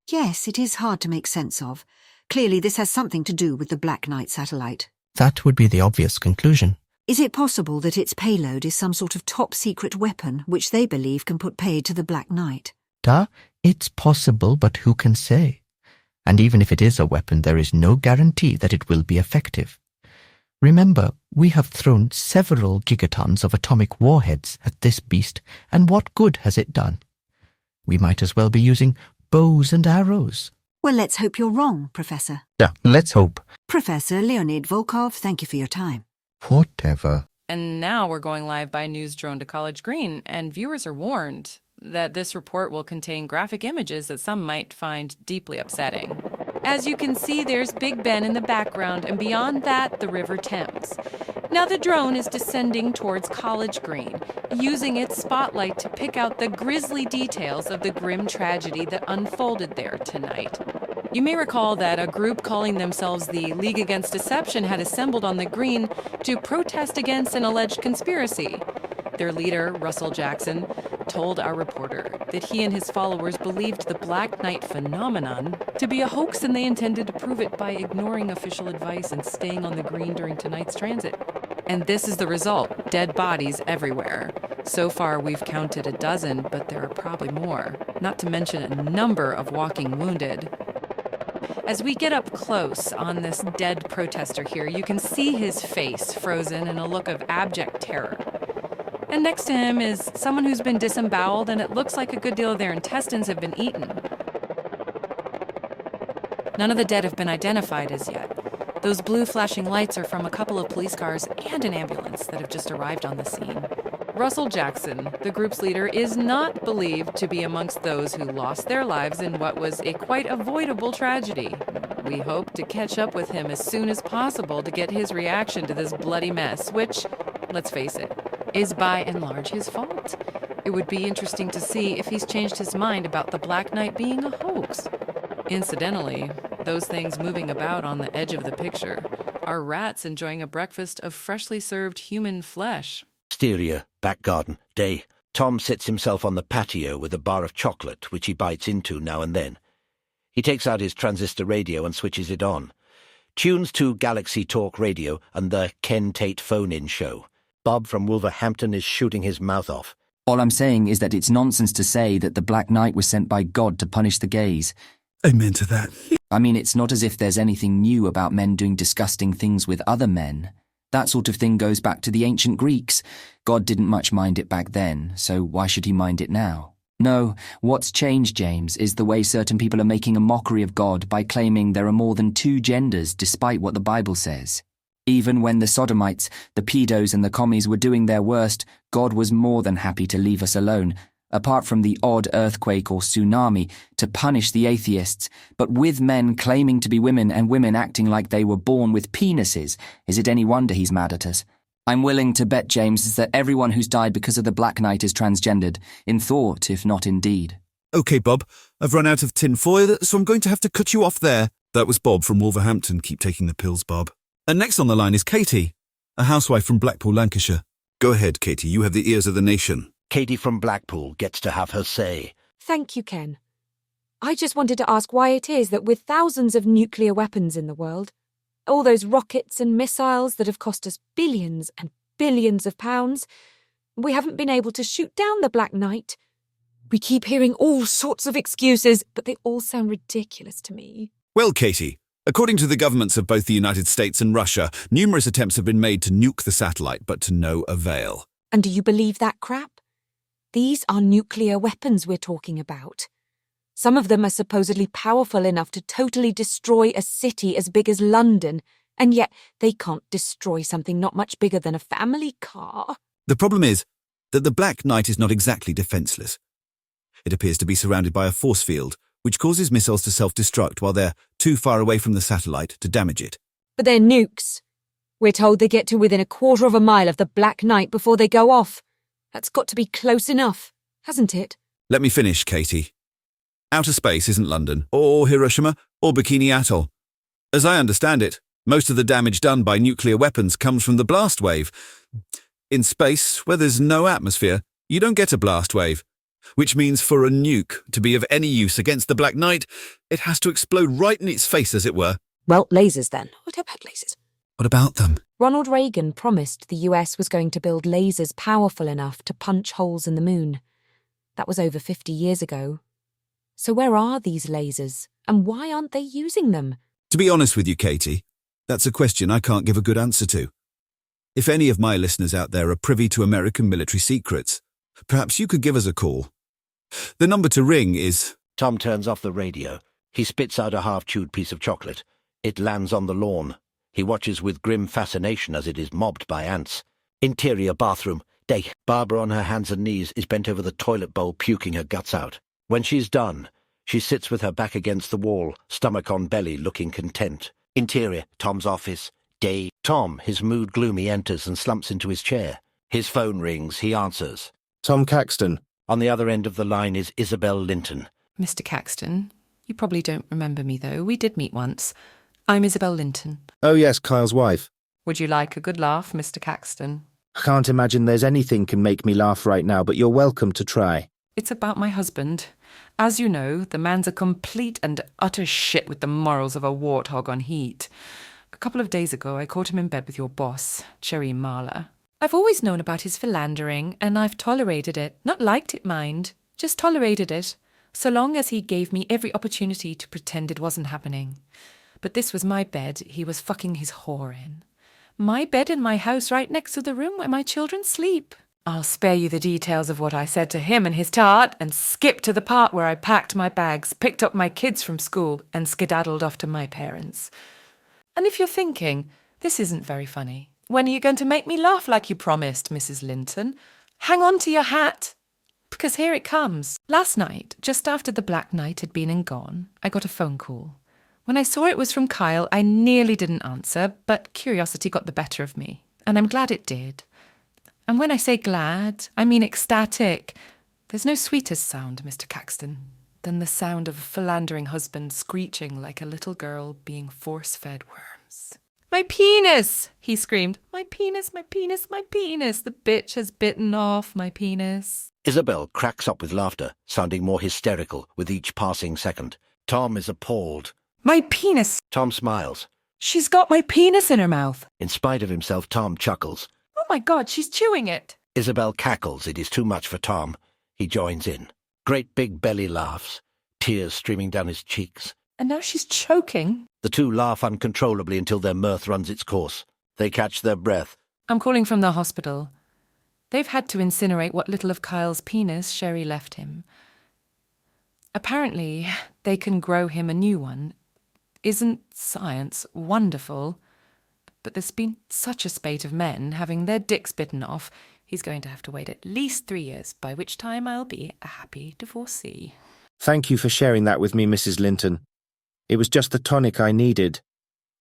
Yes, it is hard to make sense of. Clearly this has something to do with the Black Knight satellite. That would be the obvious conclusion. Is it possible that its payload is some sort of top-secret weapon which they believe can put paid to the Black Knight? It's possible, but who can say? And even if it is a weapon, there is no guarantee that it will be effective. Remember, we have thrown several gigatons of atomic warheads at this beast, and what good has it done? We might as well be using bows and arrows. Well, let's hope you're wrong, Professor. Yeah, let's hope. Professor Leonid Volkov, thank you for your time. Whatever. And now we're going live by news drone to College Green, and viewers are warned that this report will contain graphic images that some might find deeply upsetting. As you can see, there's Big Ben in the background, and beyond that, the River Thames. Now the drone is descending towards College Green, using its spotlight to pick out the grisly details of the grim tragedy that unfolded there tonight. You may recall that a group calling themselves the League Against Deception had assembled on the green to protest against an alleged conspiracy. Their leader, Russell Jackson, told our reporter that he and his followers believed the Black Knight phenomenon to be a hoax, and they intended to prove it by ignoring official advice and staying on the green during tonight's transit. And this is the result: dead bodies everywhere. So far, we've counted a dozen, but there are probably more, not to mention a number of walking wounded. As we get up close on this dead protester here, you can see his face frozen in a look of abject terror. And next to him is someone who's been disemboweled, and it looks like a good deal of their intestines have been eaten. None of the dead have been identified as yet. Those blue flashing lights are from a couple of police cars and an ambulance that have just arrived on the scene. Russell Jackson, the group's leader, is not believed to be amongst those who lost their lives in what was a quite avoidable tragedy. We hope to catch up with him as soon as possible to get his reaction to this bloody mess, which, let's face it, is by and large his fault. It would be interesting to see if he's changed his mind about the Black Knight being a hoax. Incidentally, those things moving about on the edge of the picture are rats enjoying a breakfast of freshly served human flesh. Exterior, back garden, day. Tom sits himself on the patio with a bar of chocolate, which he bites into now and then. He takes out his transistor radio and switches it on. Tunes to Galaxy Talk Radio and the Ken Tate phone-in show. Bob from Wolverhampton is shooting his mouth off. All I'm saying is that it's nonsense to say that the Black Knight was sent by God to punish the gays. Amen to that. I mean, it's not as if there's anything new about men doing disgusting things with other men. That sort of thing goes back to the ancient Greeks. God didn't much mind it back then, so why should he mind it now? No, what's changed, James, is the way certain people are making a mockery of God by claiming there are more than 2 genders despite what the Bible says. Even when the sodomites, the pedos and the commies were doing their worst, God was more than happy to leave us alone, apart from the odd earthquake or tsunami, to punish the atheists. But with men claiming to be women and women acting like they were born with penises, is it any wonder he's mad at us? I'm willing to bet, James, that everyone who's died because of the Black Knight is transgendered, in thought, if not in deed. OK, Bob, I've run out of tin foil, so I'm going to have to cut you off there. That was Bob from Wolverhampton. Keep taking the pills, Bob. And next on the line is Katie, a housewife from Blackpool, Lancashire. Go ahead, Katie. You have the ears of the nation. Katie from Blackpool gets to have her say. Thank you, Ken. I just wanted to ask why it is that with thousands of nuclear weapons in the world, all those rockets and missiles that have cost us billions and billions of pounds, we haven't been able to shoot down the Black Knight. We keep hearing all sorts of excuses, but they all sound ridiculous to me. Well, Katie, according to the governments of both the United States and Russia, numerous attempts have been made to nuke the satellite, but to no avail. And do you believe that crap? These are nuclear weapons we're talking about. Some of them are supposedly powerful enough to totally destroy a city as big as London, and yet they can't destroy something not much bigger than a family car. The problem is that the Black Knight is not exactly defenseless. It appears to be surrounded by a force field, which causes missiles to self-destruct while they're too far away from the satellite to damage it. But they're nukes. We're told they get to within a quarter of a mile of the Black Knight before they go off. That's got to be close enough, hasn't it? Let me finish, Katie. Outer space isn't London, or Hiroshima, or Bikini Atoll. As I understand it, most of the damage done by nuclear weapons comes from the blast wave. In space, where there's no atmosphere, you don't get a blast wave, which means for a nuke to be of any use against the Black Knight, it has to explode right in its face, as it were. Well, lasers then. What about lasers? What about them? Ronald Reagan promised the US was going to build lasers powerful enough to punch holes in the moon. That was over 50 years ago. So where are these lasers, and why aren't they using them? To be honest with you, Katie, that's a question I can't give a good answer to. If any of my listeners out there are privy to American military secrets, perhaps you could give us a call. The number to ring is... Tom turns off the radio. He spits out a half-chewed piece of chocolate. It lands on the lawn. He watches with grim fascination as it is mobbed by ants. Interior bathroom. Day. Barbara on her hands and knees is bent over the toilet bowl, puking her guts out. When she's done, she sits with her back against the wall, stomach on belly, looking content. Interior. Tom's office. Day. Tom, his mood gloomy, enters and slumps into his chair. His phone rings. He answers. Tom Caxton. On the other end of the line is Isabel Linton. Mr. Caxton, you probably don't remember me, though. We did meet once. I'm Isabel Linton. Oh yes, Kyle's wife. Would you like a good laugh, Mr. Caxton? I can't imagine there's anything can make me laugh right now, but you're welcome to try. It's about my husband. As you know, the man's a complete and utter shit with the morals of a warthog on heat. A couple of days ago, I caught him in bed with your boss, Cherry Marla. I've always known about his philandering, and I've tolerated it. Not liked it, mind. Just tolerated it. So long as he gave me every opportunity to pretend it wasn't happening. But this was my bed he was fucking his whore in. My bed in my house right next to the room where my children sleep. I'll spare you the details of what I said to him and his tart and skip to the part where I packed my bags, picked up my kids from school and skedaddled off to my parents. And if you're thinking, this isn't very funny, when are you going to make me laugh like you promised, Mrs. Linton? Hang on to your hat, because here it comes. Last night, just after the Black Knight had been and gone, I got a phone call. When I saw it was from Kyle, I nearly didn't answer, but curiosity got the better of me, and I'm glad it did. And when I say glad, I mean ecstatic. There's no sweeter sound, Mr. Caxton, than the sound of a philandering husband screeching like a little girl being force-fed worms. My penis! He screamed. My penis, my penis, my penis. The bitch has bitten off my penis. Isabel cracks up with laughter, sounding more hysterical with each passing second. Tom is appalled. My penis! Tom smiles. She's got my penis in her mouth. In spite of himself, Tom chuckles. Oh my God, she's chewing it. Isabel cackles. It is too much for Tom. He joins in. Great big belly laughs, tears streaming down his cheeks. And now she's choking. The two laugh uncontrollably until their mirth runs its course. They catch their breath. I'm calling from the hospital. They've had to incinerate what little of Kyle's penis Sherry left him. Apparently, they can grow him a new one. Isn't science wonderful? But there's been such a spate of men having their dicks bitten off, he's going to have to wait at least 3 years, by which time I'll be a happy divorcee. Thank you for sharing that with me, Mrs. Linton. It was just the tonic I needed.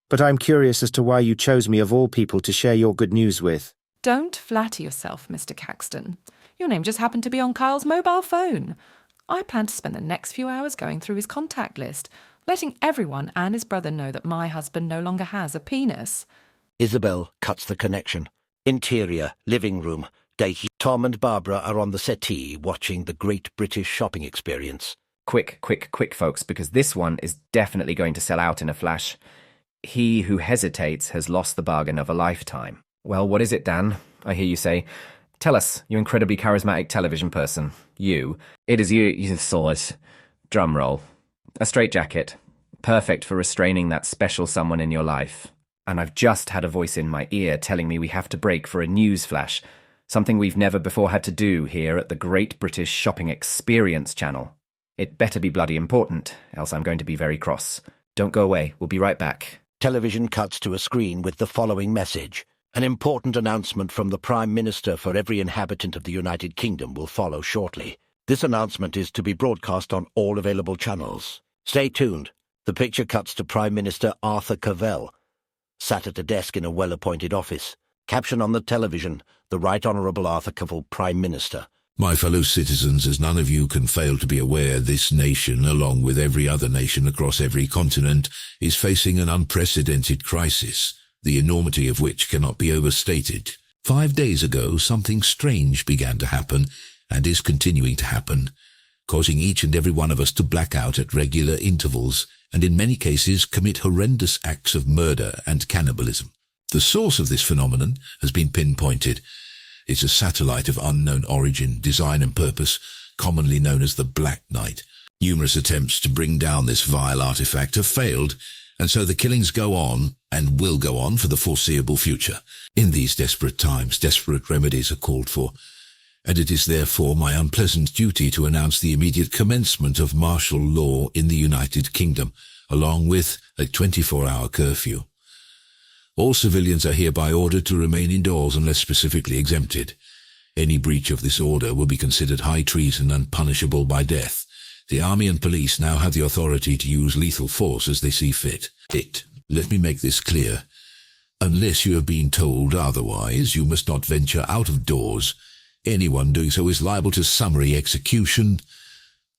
But I'm curious as to why you chose me of all people to share your good news with. Don't flatter yourself, Mr. Caxton. Your name just happened to be on Kyle's mobile phone. I plan to spend the next few hours going through his contact list, letting everyone and his brother know that my husband no longer has a penis. Isabel cuts the connection. Interior, living room, daycare. Tom and Barbara are on the settee watching the Great British Shopping Experience. Quick, folks, because this one is definitely going to sell out in a flash. He who hesitates has lost the bargain of a lifetime. Well, what is it, Dan? I hear you say. Tell us, you incredibly charismatic television person. You. It is you saw it. Drum roll. A straitjacket. Perfect for restraining that special someone in your life. And I've just had a voice in my ear telling me we have to break for a news flash. Something we've never before had to do here at the Great British Shopping Experience channel. It better be bloody important, else I'm going to be very cross. Don't go away, we'll be right back. Television cuts to a screen with the following message. An important announcement from the Prime Minister for every inhabitant of the United Kingdom will follow shortly. This announcement is to be broadcast on all available channels. Stay tuned. The picture cuts to Prime Minister Arthur Cavell, sat at a desk in a well-appointed office. Caption on the television, the Right Honourable Arthur Cavell, Prime Minister. My fellow citizens, as none of you can fail to be aware, this nation, along with every other nation across every continent, is facing an unprecedented crisis, the enormity of which cannot be overstated. 5 days ago, something strange began to happen, and is continuing to happen, causing each and every one of us to black out at regular intervals, and in many cases commit horrendous acts of murder and cannibalism. The source of this phenomenon has been pinpointed. It's a satellite of unknown origin, design and purpose, commonly known as the Black Knight. Numerous attempts to bring down this vile artifact have failed, and so the killings go on, and will go on for the foreseeable future. In these desperate times, desperate remedies are called for, and it is therefore my unpleasant duty to announce the immediate commencement of martial law in the United Kingdom, along with a 24-hour curfew. All civilians are hereby ordered to remain indoors unless specifically exempted. Any breach of this order will be considered high treason and punishable by death. The army and police now have the authority to use lethal force as they see fit. Let me make this clear. Unless you have been told otherwise, you must not venture out of doors. Anyone doing so is liable to summary execution.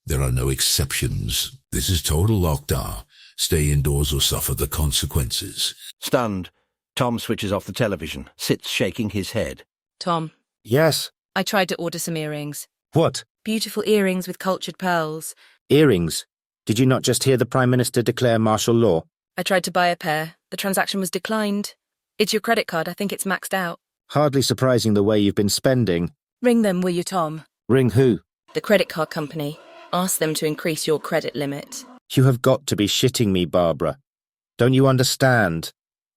There are no exceptions. This is total lockdown. Stay indoors or suffer the consequences. Stunned, Tom switches off the television, sits shaking his head. Tom. Yes? I tried to order some earrings. What? Beautiful earrings with cultured pearls. Earrings? Did you not just hear the Prime Minister declare martial law? I tried to buy a pair. The transaction was declined. It's your credit card. I think it's maxed out. Hardly surprising the way you've been spending. Ring them, will you, Tom? Ring who? The credit card company. Ask them to increase your credit limit. You have got to be shitting me, Barbara. Don't you understand?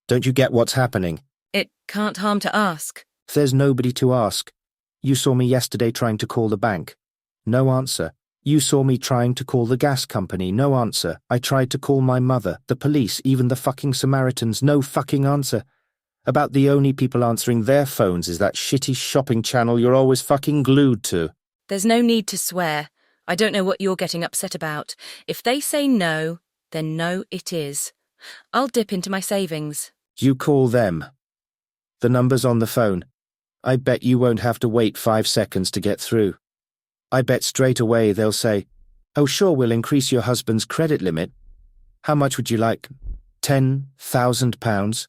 Don't you get what's happening? It can't harm to ask. There's nobody to ask. You saw me yesterday trying to call the bank. No answer. You saw me trying to call the gas company. No answer. I tried to call my mother, the police, even the fucking Samaritans. No fucking answer. About the only people answering their phones is that shitty shopping channel you're always fucking glued to. There's no need to swear. I don't know what you're getting upset about. If they say no, then no it is. I'll dip into my savings. You call them. The number's on the phone. I bet you won't have to wait 5 seconds to get through. I bet straight away they'll say, "Oh, sure, we'll increase your husband's credit limit. How much would you like? £10,000?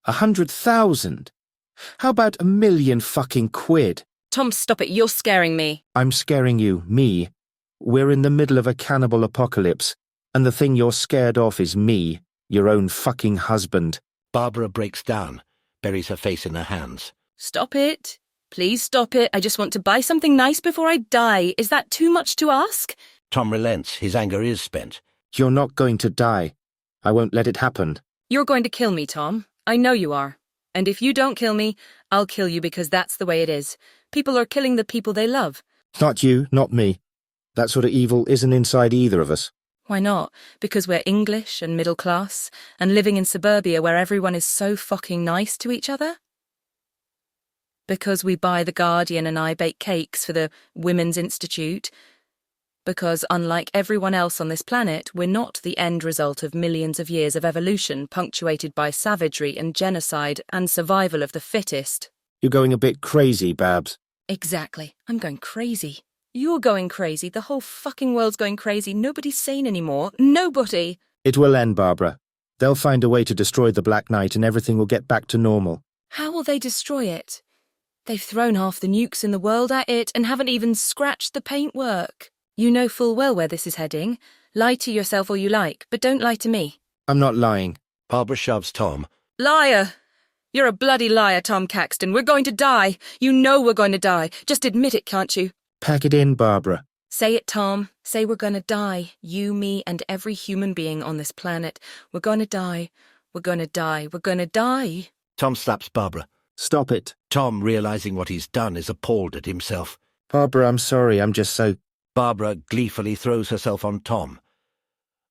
100,000? How about £1 million fucking quid?" Tom, stop it. You're scaring me. I'm scaring you, me. We're in the middle of a cannibal apocalypse, and the thing you're scared of is me, your own fucking husband. Barbara breaks down, buries her face in her hands. Stop it. Please stop it. I just want to buy something nice before I die. Is that too much to ask? Tom relents. His anger is spent. You're not going to die. I won't let it happen. You're going to kill me, Tom. I know you are. And if you don't kill me, I'll kill you because that's the way it is. People are killing the people they love. Not you, not me. That sort of evil isn't inside either of us. Why not? Because we're English and middle class and living in suburbia where everyone is so fucking nice to each other? Because we buy The Guardian and I bake cakes for the Women's Institute? Because, unlike everyone else on this planet, we're not the end result of millions of years of evolution punctuated by savagery and genocide and survival of the fittest. You're going a bit crazy, Babs. Exactly. I'm going crazy. You're going crazy. The whole fucking world's going crazy. Nobody's sane anymore. Nobody. It will end, Barbara. They'll find a way to destroy the Black Knight and everything will get back to normal. How will they destroy it? They've thrown half the nukes in the world at it and haven't even scratched the paintwork. You know full well where this is heading. Lie to yourself all you like, but don't lie to me. I'm not lying. Barbara shoves Tom. Liar! You're a bloody liar, Tom Caxton. We're going to die. You know we're going to die. Just admit it, can't you? Pack it in, Barbara. Say it, Tom. Say we're going to die. You, me, and every human being on this planet. We're going to die. We're going to die. We're going to die. Tom slaps Barbara. Stop it. Tom, realizing what he's done, is appalled at himself. Barbara, I'm sorry. I'm just so... Barbara gleefully throws herself on Tom.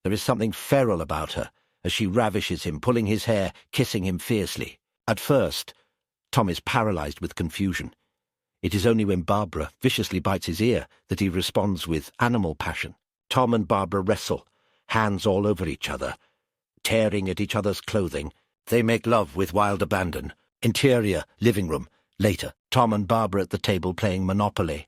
There is something feral about her as she ravishes him, pulling his hair, kissing him fiercely. At first, Tom is paralyzed with confusion. It is only when Barbara viciously bites his ear that he responds with animal passion. Tom and Barbara wrestle, hands all over each other, tearing at each other's clothing. They make love with wild abandon. Interior, living room. Later, Tom and Barbara at the table playing Monopoly.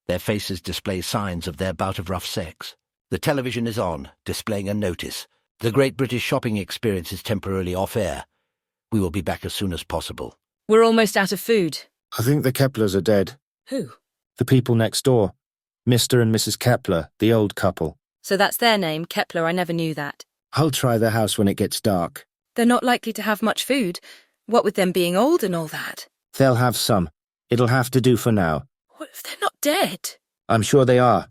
Their faces display signs of their bout of rough sex. The television is on, displaying a notice. The Great British Shopping Experience is temporarily off-air. We will be back as soon as possible. We're almost out of food. I think the Keplers are dead. Who? The people next door. Mr. and Mrs. Kepler, the old couple. So that's their name, Kepler. I never knew that. I'll try their house when it gets dark. They're not likely to have much food. What with them being old and all that? They'll have some. It'll have to do for now. What if they're not dead? I'm sure they are.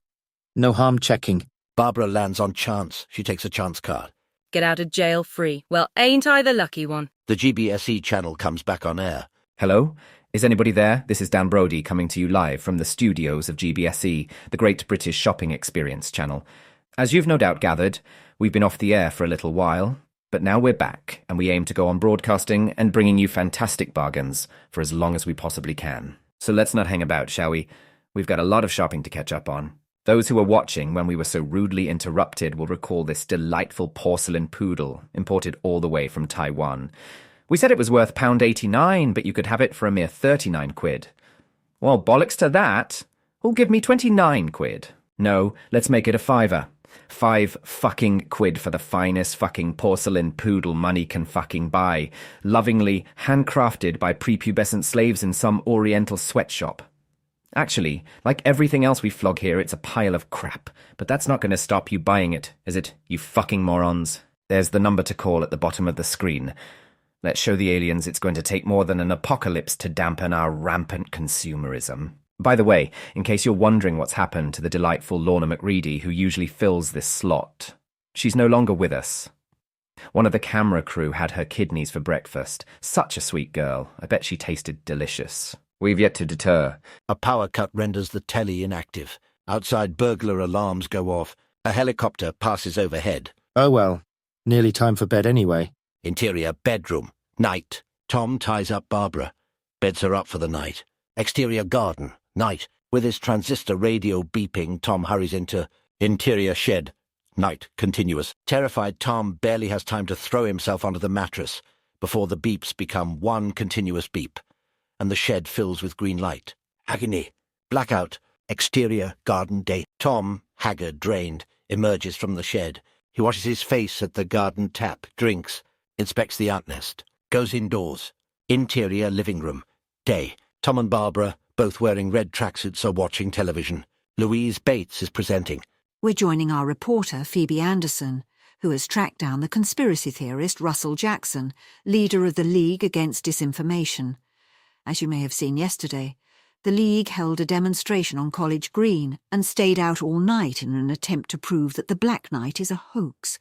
No harm checking. Barbara lands on chance. She takes a chance card. Get out of jail free. Well, ain't I the lucky one? The GBSE channel comes back on air. Hello? Is anybody there? This is Dan Brody coming to you live from the studios of GBSE, the Great British Shopping Experience channel. As you've no doubt gathered, we've been off the air for a little while, but now we're back, and we aim to go on broadcasting and bringing you fantastic bargains for as long as we possibly can. So let's not hang about, shall we? We've got a lot of shopping to catch up on. Those who were watching when we were so rudely interrupted will recall this delightful porcelain poodle, imported all the way from Taiwan. We said it was worth £1.89, but you could have it for a mere 39 quid. Well, bollocks to that. Who'll give me 29 quid? No, let's make it a fiver. 5 fucking quid for the finest fucking porcelain poodle money can fucking buy, lovingly handcrafted by prepubescent slaves in some oriental sweatshop. Actually, like everything else we flog here, it's a pile of crap, but that's not going to stop you buying it, is it, you fucking morons? There's the number to call at the bottom of the screen. Let's show the aliens it's going to take more than an apocalypse to dampen our rampant consumerism. By the way, in case you're wondering what's happened to the delightful Lorna McReady who usually fills this slot, she's no longer with us. One of the camera crew had her kidneys for breakfast. Such a sweet girl. I bet she tasted delicious. We've yet to deter. A power cut renders the telly inactive. Outside, burglar alarms go off. A helicopter passes overhead. Oh well, nearly time for bed anyway. Interior, bedroom. Night. Tom ties up Barbara. Beds her up for the night. Exterior garden. Night. With his transistor radio beeping, Tom hurries into interior shed. Night. Continuous. Terrified, Tom barely has time to throw himself onto the mattress before the beeps become one continuous beep, and the shed fills with green light. Agony. Blackout. Exterior garden day. Tom, haggard, drained, emerges from the shed. He washes his face at the garden tap, drinks, inspects the outnest, goes indoors. Interior living room. Day. Tom and Barbara, both wearing red tracksuits, are watching television. Louise Bates is presenting. We're joining our reporter, Phoebe Anderson, who has tracked down the conspiracy theorist Russell Jackson, leader of the League Against Disinformation. As you may have seen yesterday, the League held a demonstration on College Green and stayed out all night in an attempt to prove that the Black Knight is a hoax.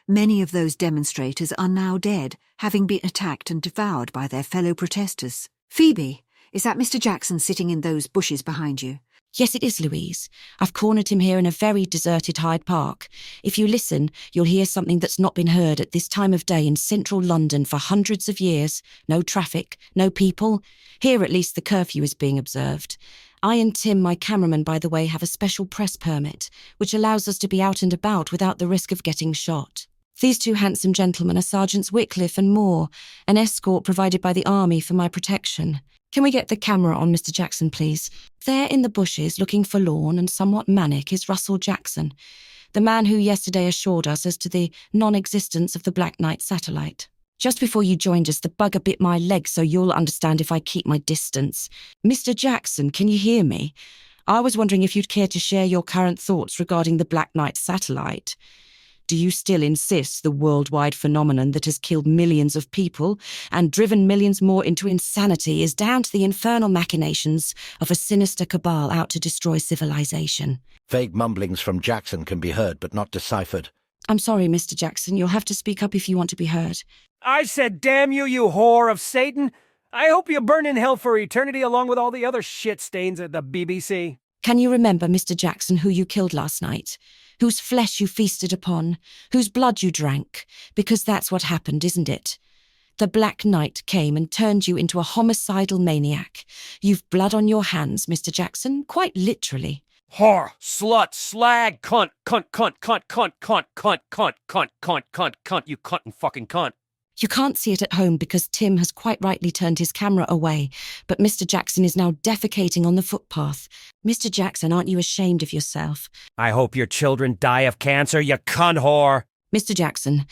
Many of those demonstrators are now dead, having been attacked and devoured by their fellow protesters. Phoebe, is that Mr. Jackson sitting in those bushes behind you? Yes, it is, Louise. I've cornered him here in a very deserted Hyde Park. If you listen, you'll hear something that's not been heard at this time of day in central London for hundreds of years. No traffic, no people. Here, at least, the curfew is being observed. I and Tim, my cameraman, by the way, have a special press permit, which allows us to be out and about without the risk of getting shot. These two handsome gentlemen are Sergeants Wycliffe and Moore, an escort provided by the army for my protection. Can we get the camera on Mr. Jackson, please? There in the bushes, looking forlorn and somewhat manic, is Russell Jackson, the man who yesterday assured us as to the non-existence of the Black Knight satellite. Just before you joined us, the bugger bit my leg, so you'll understand if I keep my distance. Mr. Jackson, can you hear me? I was wondering if you'd care to share your current thoughts regarding the Black Knight satellite. Do you still insist the worldwide phenomenon that has killed millions of people and driven millions more into insanity is down to the infernal machinations of a sinister cabal out to destroy civilization? Vague mumblings from Jackson can be heard but not deciphered. I'm sorry, Mr. Jackson. You'll have to speak up if you want to be heard. I said, damn you, you whore of Satan. I hope you burn in hell for eternity along with all the other shit stains at the BBC. Can you remember, Mr. Jackson, who you killed last night? Whose flesh you feasted upon? Whose blood you drank? Because that's what happened, isn't it? The Black Knight came and turned you into a homicidal maniac. You've blood on your hands, Mr. Jackson, quite literally. Whore, slut, slag, cunt, cunt, cunt, cunt, cunt, cunt, cunt, cunt, cunt, cunt, cunt, cunt, you cunt and fucking cunt. You can't see it at home because Tim has quite rightly turned his camera away, but Mr. Jackson is now defecating on the footpath. Mr. Jackson, aren't you ashamed of yourself? I hope your children die of cancer, you cunt whore. Mr. Jackson,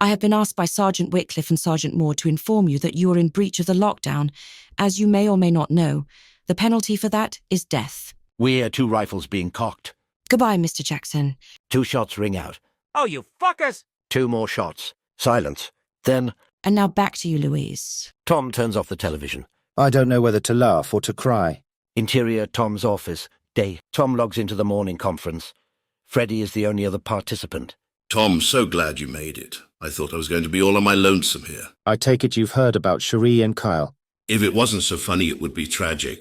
I have been asked by Sergeant Whitcliffe and Sergeant Moore to inform you that you are in breach of the lockdown. As you may or may not know, the penalty for that is death. We hear 2 rifles being cocked. Goodbye, Mr. Jackson. 2 shots ring out. Oh, you fuckers! 2 more shots. Silence. Then... And now back to you, Louise. Tom turns off the television. I don't know whether to laugh or to cry. Interior Tom's office. Day. Tom logs into the morning conference. Freddie is the only other participant. Tom, so glad you made it. I thought I was going to be all on my lonesome here. I take it you've heard about Cherie and Kyle. If it wasn't so funny, it would be tragic.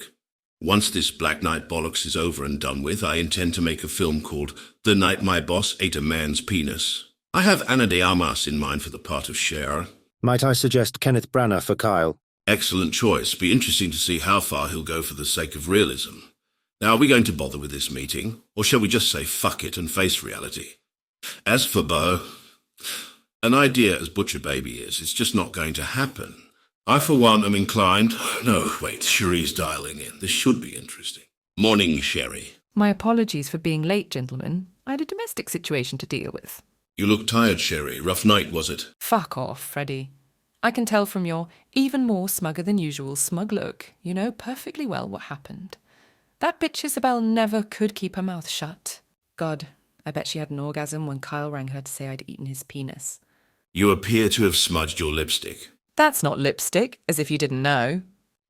Once this Black Knight bollocks is over and done with, I intend to make a film called The Night My Boss Ate a Man's Penis. I have Ana de Armas in mind for the part of Cher. Might I suggest Kenneth Branagh for Kyle? Excellent choice. Be interesting to see how far he'll go for the sake of realism. Now, are we going to bother with this meeting, or shall we just say fuck it and face reality? As for Beau, an idea as Butcher Baby is, it's just not going to happen. I, for one, am inclined... No, wait, Cherie's dialing in. This should be interesting. Morning, Sherry. My apologies for being late, gentlemen. I had a domestic situation to deal with. You look tired, Sherry. Rough night, was it? Fuck off, Freddie. I can tell from your even more smugger than usual smug look, you know perfectly well what happened. That bitch Isabel never could keep her mouth shut. God, I bet she had an orgasm when Kyle rang her to say I'd eaten his penis. You appear to have smudged your lipstick. That's not lipstick, as if you didn't know.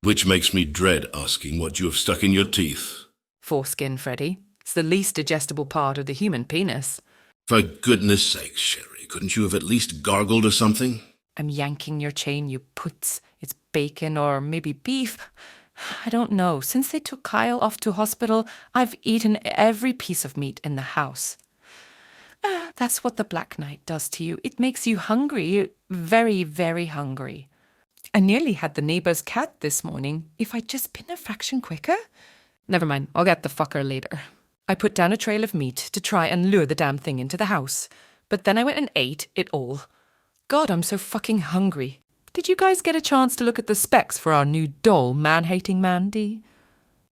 Which makes me dread asking what you have stuck in your teeth. Foreskin, Freddie. It's the least digestible part of the human penis. For goodness sake, Sherry, couldn't you have at least gargled or something? I'm yanking your chain, you puts. It's bacon or maybe beef. I don't know. Since they took Kyle off to hospital, I've eaten every piece of meat in the house. That's what the Black Knight does to you. It makes you hungry. Very, very hungry. I nearly had the neighbour's cat this morning. If I'd just been a fraction quicker... Never mind, I'll get the fucker later. I put down a trail of meat to try and lure the damn thing into the house. But then I went and ate it all. God, I'm so fucking hungry. Did you guys get a chance to look at the specs for our new doll, man-hating Mandy?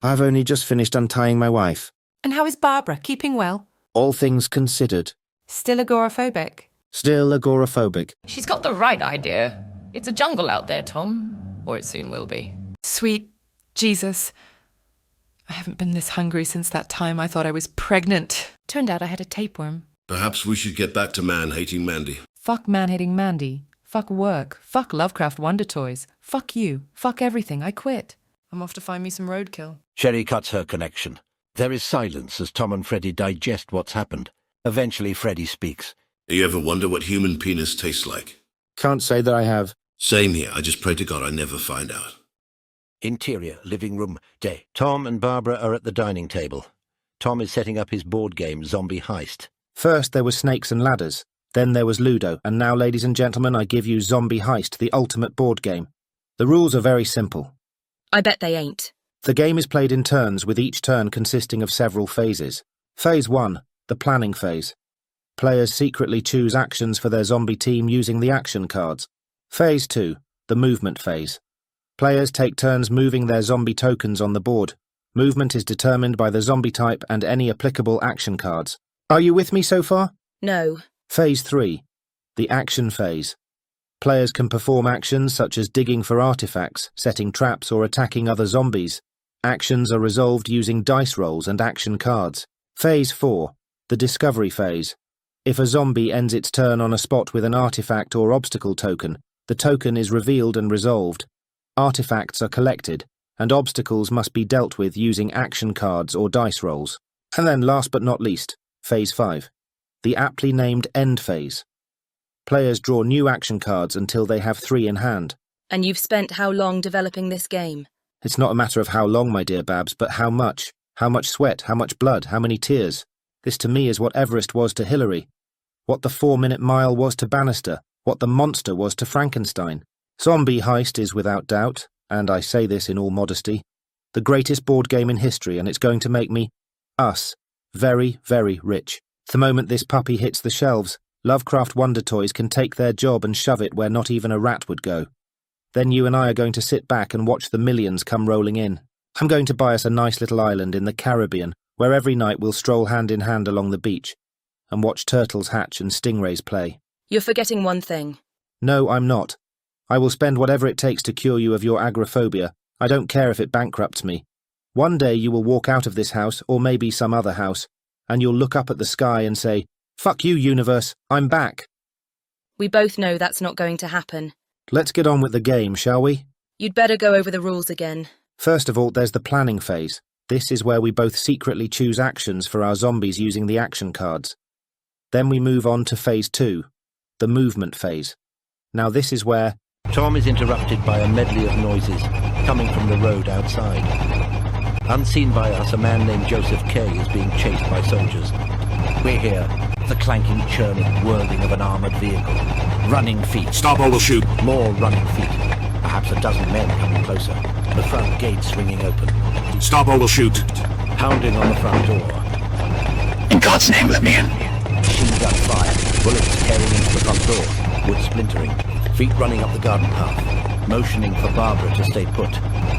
I've only just finished untying my wife. And how is Barbara? Keeping well? All things considered. Still agoraphobic? Still agoraphobic. She's got the right idea. It's a jungle out there, Tom. Or it soon will be. Sweet Jesus. I haven't been this hungry since that time I thought I was pregnant. Turned out I had a tapeworm. Perhaps we should get back to man-hating Mandy. Fuck man-hating Mandy. Fuck work. Fuck Lovecraft Wonder Toys. Fuck you. Fuck everything. I quit. I'm off to find me some roadkill. Sherry cuts her connection. There is silence as Tom and Freddie digest what's happened. Eventually, Freddie speaks. Do you ever wonder what human penis tastes like? Can't say that I have. Same here. I just pray to God I never find out. Interior, living room, day. Tom and Barbara are at the dining table. Tom is setting up his board game, Zombie Heist. First there were snakes and ladders. Then there was Ludo. And now, ladies and gentlemen, I give you Zombie Heist, the ultimate board game. The rules are very simple. I bet they ain't. The game is played in turns, with each turn consisting of several phases. Phase 1, the planning phase. Players secretly choose actions for their zombie team using the action cards. Phase 2, the movement phase. Players take turns moving their zombie tokens on the board. Movement is determined by the zombie type and any applicable action cards. Are you with me so far? No. Phase 3. The action phase. Players can perform actions such as digging for artifacts, setting traps or attacking other zombies. Actions are resolved using dice rolls and action cards. Phase 4. The discovery phase. If a zombie ends its turn on a spot with an artifact or obstacle token, the token is revealed and resolved. Artifacts are collected, and obstacles must be dealt with using action cards or dice rolls. And then last but not least, Phase 5. The aptly named end phase. Players draw new action cards until they have 3 in hand. And you've spent how long developing this game? It's not a matter of how long, my dear Babs, but how much. How much sweat, how much blood, how many tears. This to me is what Everest was to Hillary. What the 4-minute mile was to Bannister. What the monster was to Frankenstein. Zombie Heist is without doubt, and I say this in all modesty, the greatest board game in history, and it's going to make us, very, very rich. The moment this puppy hits the shelves, Lovecraft Wonder Toys can take their job and shove it where not even a rat would go. Then you and I are going to sit back and watch the millions come rolling in. I'm going to buy us a nice little island in the Caribbean, where every night we'll stroll hand in hand along the beach and watch turtles hatch and stingrays play. You're forgetting one thing. No, I'm not. I will spend whatever it takes to cure you of your agoraphobia. I don't care if it bankrupts me. One day you will walk out of this house, or maybe some other house, and you'll look up at the sky and say, "Fuck you, universe, I'm back." We both know that's not going to happen. Let's get on with the game, shall we? You'd better go over the rules again. First of all, there's the planning phase. This is where we both secretly choose actions for our zombies using the action cards. Then we move on to Phase 2, the movement phase. Now this is where Tom is interrupted by a medley of noises coming from the road outside. Unseen by us, a man named Joseph K. is being chased by soldiers. We hear the clanking, churning, whirling of an armoured vehicle. Running feet. Stop or we'll shoot. More running feet. Perhaps a dozen men coming closer. The front gate swinging open. Stop or we'll shoot. Pounding on the front door. In God's name, let me in. Machine gun fire. Bullets tearing into the front door. Wood splintering. Feet running up the garden path. Motioning for Barbara to stay put.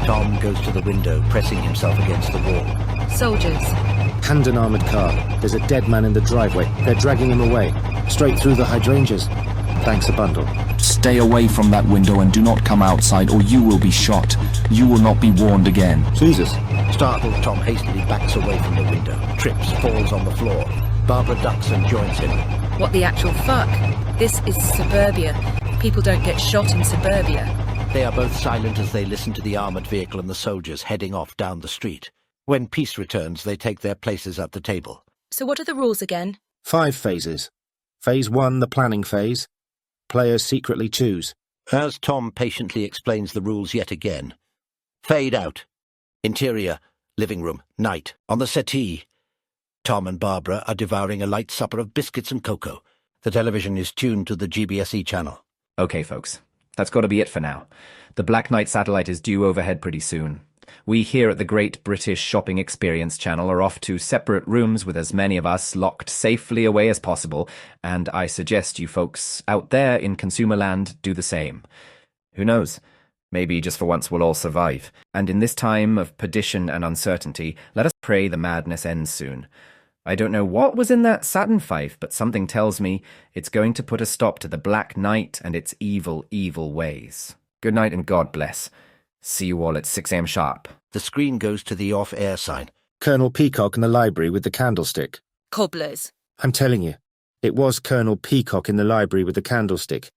Tom goes to the window, pressing himself against the wall. Soldiers. Hand an armoured car. There's a dead man in the driveway. They're dragging him away. Straight through the hydrangeas. Thanks a bundle. Stay away from that window and do not come outside, or you will be shot. You will not be warned again. Jesus. Startled, Tom hastily backs away from the window. Trips, falls on the floor. Barbara ducks and joins him. What the actual fuck? This is suburbia. People don't get shot in suburbia. They are both silent as they listen to the armoured vehicle and the soldiers heading off down the street. When peace returns, they take their places at the table. So what are the rules again? 5 phases. Phase 1, the planning phase. Players secretly choose. As Tom patiently explains the rules yet again. Fade out. Interior, living room, night. On the settee. Tom and Barbara are devouring a light supper of biscuits and cocoa. The television is tuned to the GBSE channel. Okay, folks. That's got to be it for now. The Black Knight satellite is due overhead pretty soon. We here at the Great British Shopping Experience channel are off to separate rooms with as many of us locked safely away as possible, and I suggest you folks out there in consumer land do the same. Who knows? Maybe just for once we'll all survive. And in this time of perdition and uncertainty, let us pray the madness ends soon. I don't know what was in that Saturn V, but something tells me it's going to put a stop to the Black Knight and its evil, evil ways. Good night and God bless. See you all at 6 a.m. sharp. The screen goes to the off-air sign. Colonel Peacock in the library with the candlestick. Cobblers. I'm telling you, it was Colonel Peacock in the library with the candlestick.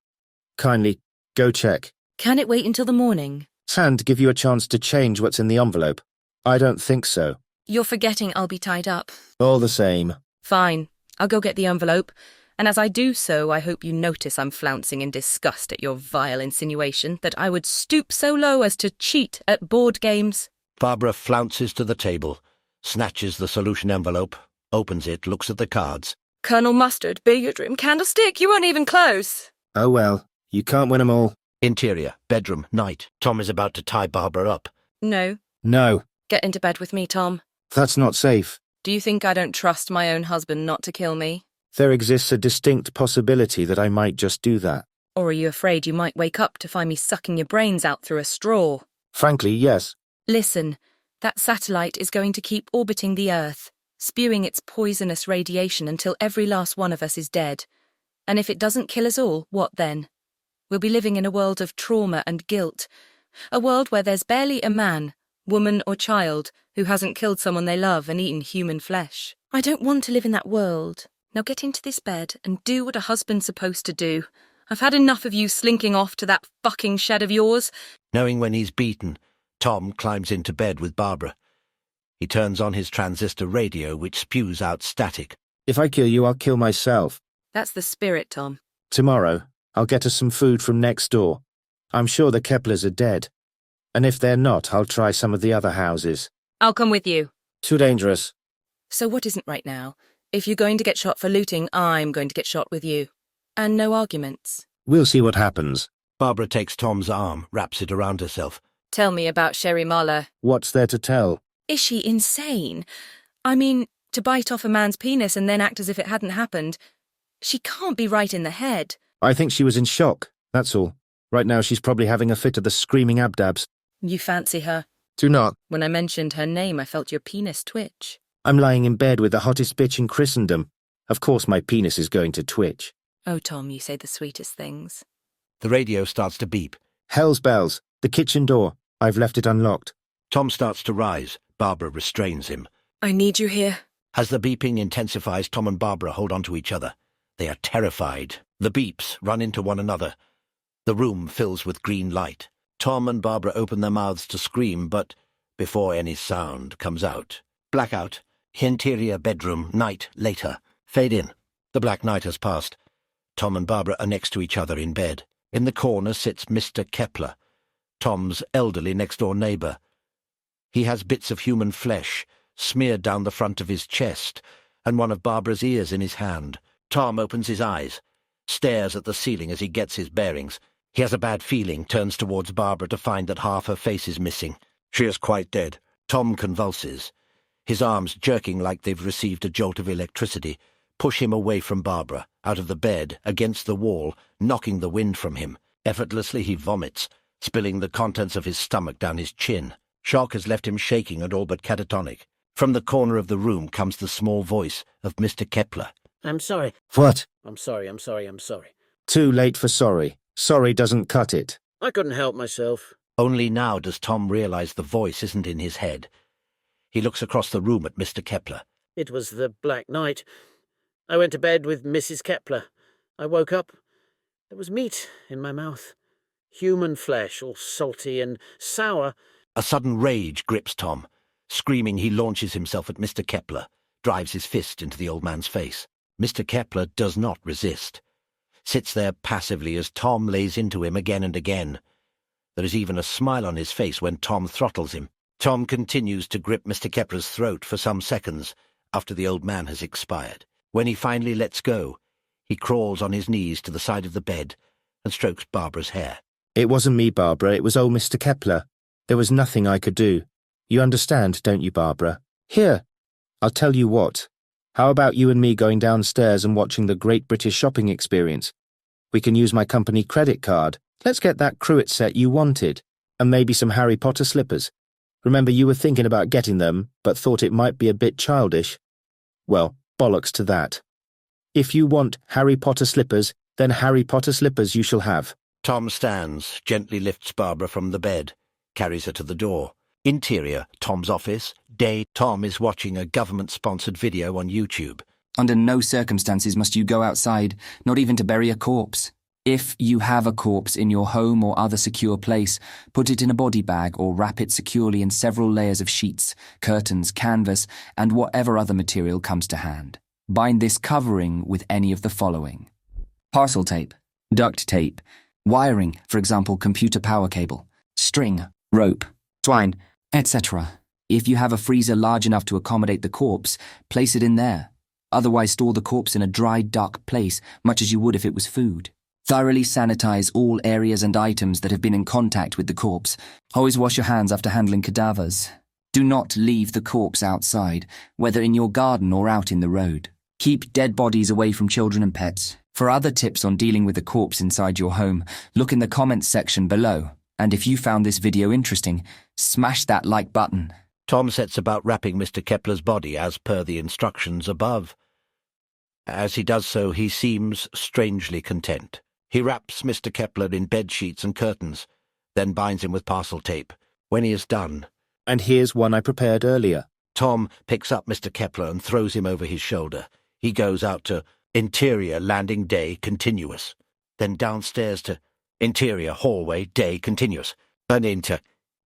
Kindly, go check. Can it wait until the morning? And give you a chance to change what's in the envelope. I don't think so. You're forgetting I'll be tied up. All the same. Fine. I'll go get the envelope. And as I do so, I hope you notice I'm flouncing in disgust at your vile insinuation that I would stoop so low as to cheat at board games. Barbara flounces to the table, snatches the solution envelope, opens it, looks at the cards. Colonel Mustard, be your dream candlestick. You weren't even close. Oh well, you can't win 'em all. Interior, bedroom, night. Tom is about to tie Barbara up. No. No. Get into bed with me, Tom. That's not safe. Do you think I don't trust my own husband not to kill me? There exists a distinct possibility that I might just do that. Or are you afraid you might wake up to find me sucking your brains out through a straw? Frankly, yes. Listen, that satellite is going to keep orbiting the Earth, spewing its poisonous radiation until every last one of us is dead. And if it doesn't kill us all, what then? We'll be living in a world of trauma and guilt. A world where there's barely a man, woman or child who hasn't killed someone they love and eaten human flesh. I don't want to live in that world. Now get into this bed and do what a husband's supposed to do. I've had enough of you slinking off to that fucking shed of yours. Knowing when he's beaten, Tom climbs into bed with Barbara. He turns on his transistor radio, which spews out static. If I kill you, I'll kill myself. That's the spirit, Tom. Tomorrow, I'll get us some food from next door. I'm sure the Keplers are dead. And if they're not, I'll try some of the other houses. I'll come with you. Too dangerous. So what isn't right now? If you're going to get shot for looting, I'm going to get shot with you. And no arguments. We'll see what happens. Barbara takes Tom's arm, wraps it around herself. Tell me about Sherry Marler. What's there to tell? Is she insane? I mean, to bite off a man's penis and then act as if it hadn't happened. She can't be right in the head. I think she was in shock, that's all. Right now she's probably having a fit of the screaming abdabs. You fancy her? Do not. When I mentioned her name, I felt your penis twitch. I'm lying in bed with the hottest bitch in Christendom. Of course my penis is going to twitch. Oh, Tom, you say the sweetest things. The radio starts to beep. Hell's bells. The kitchen door. I've left it unlocked. Tom starts to rise. Barbara restrains him. I need you here. As the beeping intensifies, Tom and Barbara hold on to each other. They are terrified. The beeps run into one another. The room fills with green light. Tom and Barbara open their mouths to scream, but before any sound comes out. Blackout. Interior bedroom. Night later. Fade in. The black night has passed. Tom and Barbara are next to each other in bed. In the corner sits Mr. Kepler, Tom's elderly next-door neighbour. He has bits of human flesh smeared down the front of his chest and one of Barbara's ears in his hand. Tom opens his eyes, stares at the ceiling as he gets his bearings. He has a bad feeling, turns towards Barbara to find that half her face is missing. She is quite dead. Tom convulses. His arms, jerking like they've received a jolt of electricity, push him away from Barbara, out of the bed, against the wall, knocking the wind from him. Effortlessly he vomits, spilling the contents of his stomach down his chin. Shock has left him shaking and all but catatonic. From the corner of the room comes the small voice of Mr. Kepler. I'm sorry. What? I'm sorry. Too late for sorry. Sorry doesn't cut it. I couldn't help myself. Only now does Tom realize the voice isn't in his head. He looks across the room at Mr. Kepler. It was the Black Night. I went to bed with Mrs. Kepler. I woke up. There was meat in my mouth. Human flesh, all salty and sour. A sudden rage grips Tom. Screaming, he launches himself at Mr. Kepler, drives his fist into the old man's face. Mr. Kepler does not resist. Sits there passively as Tom lays into him again and again. There is even a smile on his face when Tom throttles him. Tom continues to grip Mr. Kepler's throat for some seconds after the old man has expired. When he finally lets go, he crawls on his knees to the side of the bed and strokes Barbara's hair. It wasn't me, Barbara. It was old Mr. Kepler. There was nothing I could do. You understand, don't you, Barbara? Here, I'll tell you what. How about you and me going downstairs and watching the Great British Shopping Experience? We can use my company credit card. Let's get that cruet set you wanted, and maybe some Harry Potter slippers. Remember, you were thinking about getting them, but thought it might be a bit childish. Well, bollocks to that. If you want Harry Potter slippers, then Harry Potter slippers you shall have. Tom stands, gently lifts Barbara from the bed, carries her to the door. Interior, Tom's office. Day, Tom is watching a government-sponsored video on YouTube. Under no circumstances must you go outside, not even to bury a corpse. If you have a corpse in your home or other secure place, put it in a body bag or wrap it securely in several layers of sheets, curtains, canvas, and whatever other material comes to hand. Bind this covering with any of the following: parcel tape, duct tape, wiring, for example, computer power cable, string, rope, twine, etc. If you have a freezer large enough to accommodate the corpse, place it in there. Otherwise, store the corpse in a dry, dark place, much as you would if it was food. Thoroughly sanitize all areas and items that have been in contact with the corpse. Always wash your hands after handling cadavers. Do not leave the corpse outside, whether in your garden or out in the road. Keep dead bodies away from children and pets. For other tips on dealing with a corpse inside your home, look in the comments section below. And if you found this video interesting, smash that like button. Tom sets about wrapping Mr. Kepler's body as per the instructions above. As he does so, he seems strangely content. He wraps Mr. Kepler in bed sheets and curtains, then binds him with parcel tape. When he is done... And here's one I prepared earlier. Tom picks up Mr. Kepler and throws him over his shoulder. He goes out to interior landing day continuous, then downstairs to interior hallway day continuous, and into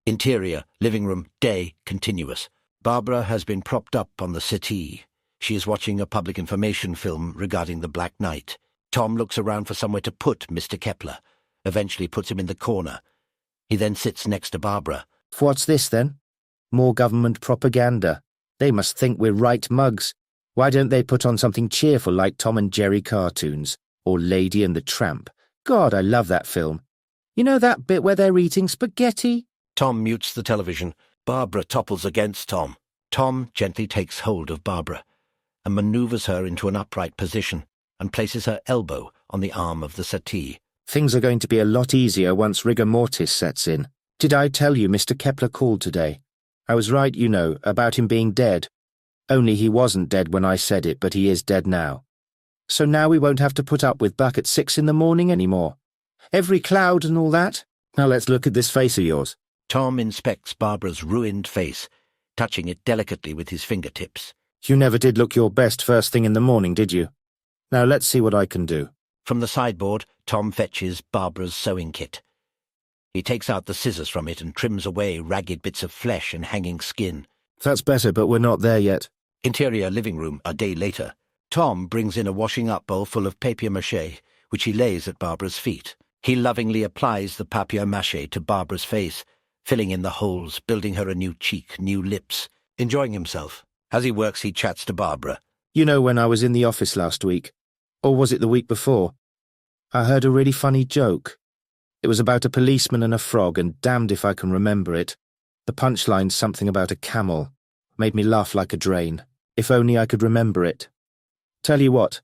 interior living room day continuous. Barbara has been propped up on the settee. She is watching a public information film regarding the Black Knight. Tom looks around for somewhere to put Mr. Kepler, eventually puts him in the corner. He then sits next to Barbara. What's this, then? More government propaganda. They must think we're right mugs. Why don't they put on something cheerful like Tom and Jerry cartoons? Or Lady and the Tramp? God, I love that film. You know that bit where they're eating spaghetti? Tom mutes the television. Barbara topples against Tom. Tom gently takes hold of Barbara and manoeuvres her into an upright position and places her elbow on the arm of the settee. Things are going to be a lot easier once rigor mortis sets in. Did I tell you Mr. Kepler called today? I was right, you know, about him being dead. Only he wasn't dead when I said it, but he is dead now. So now we won't have to put up with Buck at 6 in the morning anymore. Every cloud and all that. Now let's look at this face of yours. Tom inspects Barbara's ruined face, touching it delicately with his fingertips. You never did look your best first thing in the morning, did you? Now let's see what I can do. From the sideboard, Tom fetches Barbara's sewing kit. He takes out the scissors from it and trims away ragged bits of flesh and hanging skin. That's better, but we're not there yet. Interior living room a day later. Tom brings in a washing-up bowl full of papier-mâché, which he lays at Barbara's feet. He lovingly applies the papier-mâché to Barbara's face, filling in the holes, building her a new cheek, new lips, enjoying himself. As he works, he chats to Barbara. You know when I was in the office last week? Or was it the week before? I heard a really funny joke. It was about a policeman and a frog, and damned if I can remember it. The punchline's something about a camel. Made me laugh like a drain. If only I could remember it. Tell you what,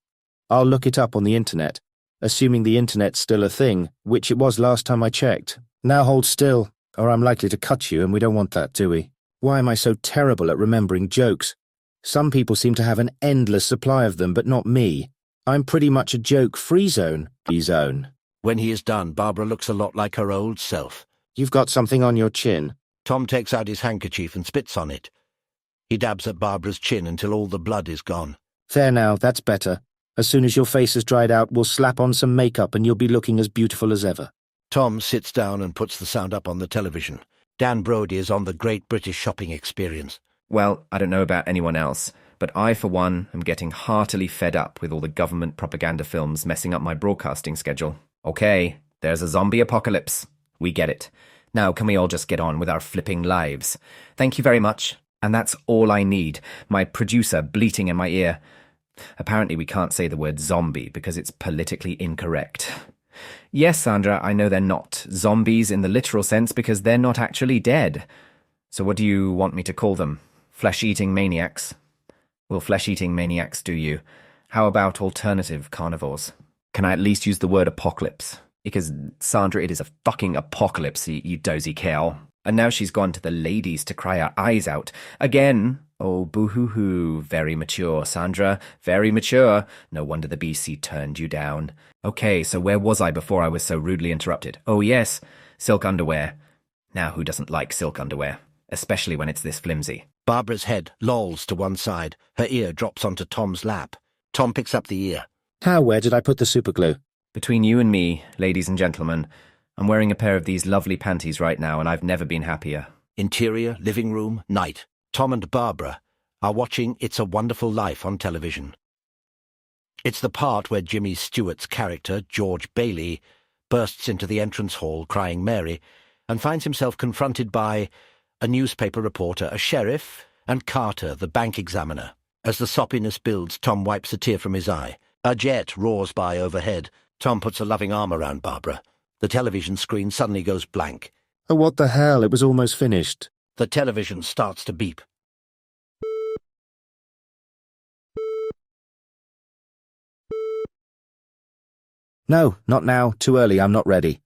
I'll look it up on the internet, assuming the internet's still a thing, which it was last time I checked. Now hold still, or I'm likely to cut you, and we don't want that, do we? Why am I so terrible at remembering jokes? Some people seem to have an endless supply of them, but not me. I'm pretty much a joke-free zone. When he is done, Barbara looks a lot like her old self. You've got something on your chin. Tom takes out his handkerchief and spits on it. He dabs at Barbara's chin until all the blood is gone. There now, that's better. As soon as your face has dried out, we'll slap on some makeup and you'll be looking as beautiful as ever. Tom sits down and puts the sound up on the television. Dan Brody is on the Great British Shopping Experience. Well, I don't know about anyone else, but I, for one, am getting heartily fed up with all the government propaganda films messing up my broadcasting schedule. Okay, there's a zombie apocalypse. We get it. Now can we all just get on with our flipping lives? Thank you very much. And that's all I need. My producer bleating in my ear. Apparently we can't say the word zombie because it's politically incorrect. Yes, Sandra, I know they're not zombies in the literal sense because they're not actually dead. So what do you want me to call them? Flesh-eating maniacs? Will flesh-eating maniacs do you? How about alternative carnivores? Can I at least use the word apocalypse? Because, Sandra, it is a fucking apocalypse, you dozy cow. And now she's gone to the ladies to cry her eyes out. Again. Oh, boo-hoo-hoo. Very mature, Sandra. Very mature. No wonder the BC turned you down. Okay, so where was I before I was so rudely interrupted? Oh, yes. Silk underwear. Now, who doesn't like silk underwear? Especially when it's this flimsy. Barbara's head lolls to one side. Her ear drops onto Tom's lap. Tom picks up the ear. Where did I put the superglue? Between you and me, ladies and gentlemen, I'm wearing a pair of these lovely panties right now, and I've never been happier. Interior, living room, night. Tom and Barbara are watching It's a Wonderful Life on television. It's the part where Jimmy Stewart's character, George Bailey, bursts into the entrance hall crying Mary and finds himself confronted by a newspaper reporter, a sheriff, and Carter, the bank examiner. As the soppiness builds, Tom wipes a tear from his eye. A jet roars by overhead. Tom puts a loving arm around Barbara. The television screen suddenly goes blank. Oh, what the hell? It was almost finished. The television starts to beep. No, not now. Too early. I'm not ready.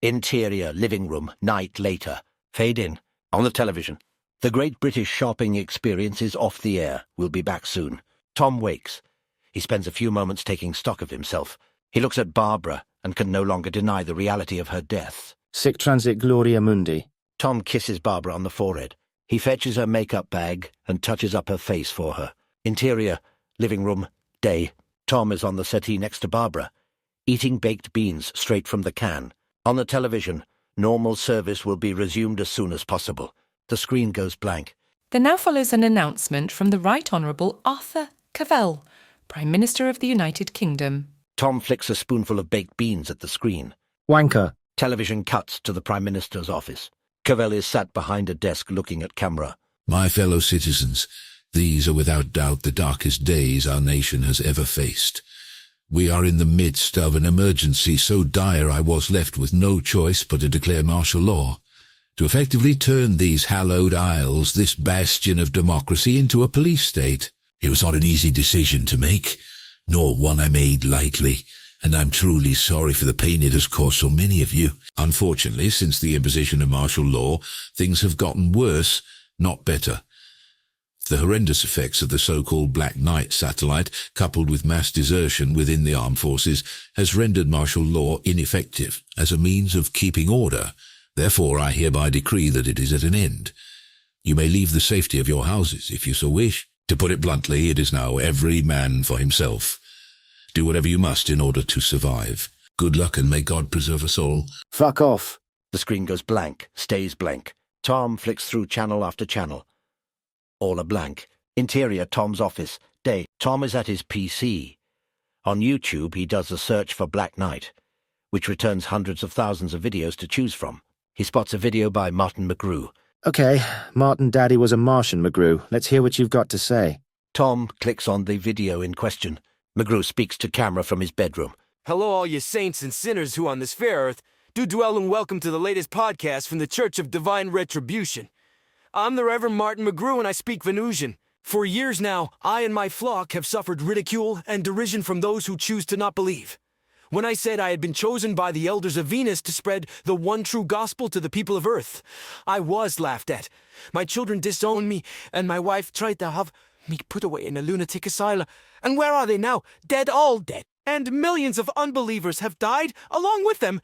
Interior, living room, night later. Fade in. On the television. The Great British Shopping Experience is off the air. We'll be back soon. Tom wakes. He spends a few moments taking stock of himself. He looks at Barbara and can no longer deny the reality of her death. Sic transit gloria mundi. Tom kisses Barbara on the forehead. He fetches her makeup bag and touches up her face for her. Interior, living room, day. Tom is on the settee next to Barbara, eating baked beans straight from the can. On the television, normal service will be resumed as soon as possible. The screen goes blank. There now follows an announcement from the Right Honourable Arthur Cavell, Prime Minister of the United Kingdom. Tom flicks a spoonful of baked beans at the screen. Wanker. Television cuts to the Prime Minister's office. Cavell is sat behind a desk looking at camera. My fellow citizens, these are without doubt the darkest days our nation has ever faced. We are in the midst of an emergency so dire I was left with no choice but to declare martial law, to effectively turn these hallowed isles, this bastion of democracy, into a police state. It was not an easy decision to make, nor one I made lightly, and I'm truly sorry for the pain it has caused so many of you. Unfortunately, since the imposition of martial law, things have gotten worse, not better. The horrendous effects of the so-called Black Knight satellite, coupled with mass desertion within the armed forces, has rendered martial law ineffective as a means of keeping order. Therefore, I hereby decree that it is at an end. You may leave the safety of your houses, if you so wish. To put it bluntly, it is now every man for himself. Do whatever you must in order to survive. Good luck, and may God preserve us all. Fuck off. The screen goes blank, stays blank. Tom flicks through channel after channel. All are blank. Interior, Tom's office. Day, Tom is at his PC. On YouTube, he does a search for Black Knight, which returns hundreds of thousands of videos to choose from. He spots a video by Martin McGrew. Okay, Martin Daddy was a Martian, McGrew. Let's hear what you've got to say. Tom clicks on the video in question. McGrew speaks to camera from his bedroom. Hello, all you saints and sinners who on this fair earth do dwell, and welcome to the latest podcast from the Church of Divine Retribution. I'm the Reverend Martin McGrew, and I speak Venusian. For years now, I and my flock have suffered ridicule and derision from those who choose to not believe. When I said I had been chosen by the elders of Venus to spread the one true gospel to the people of Earth, I was laughed at. My children disowned me, and my wife tried to have me put away in a lunatic asylum. And where are they now? Dead, all dead. And millions of unbelievers have died along with them.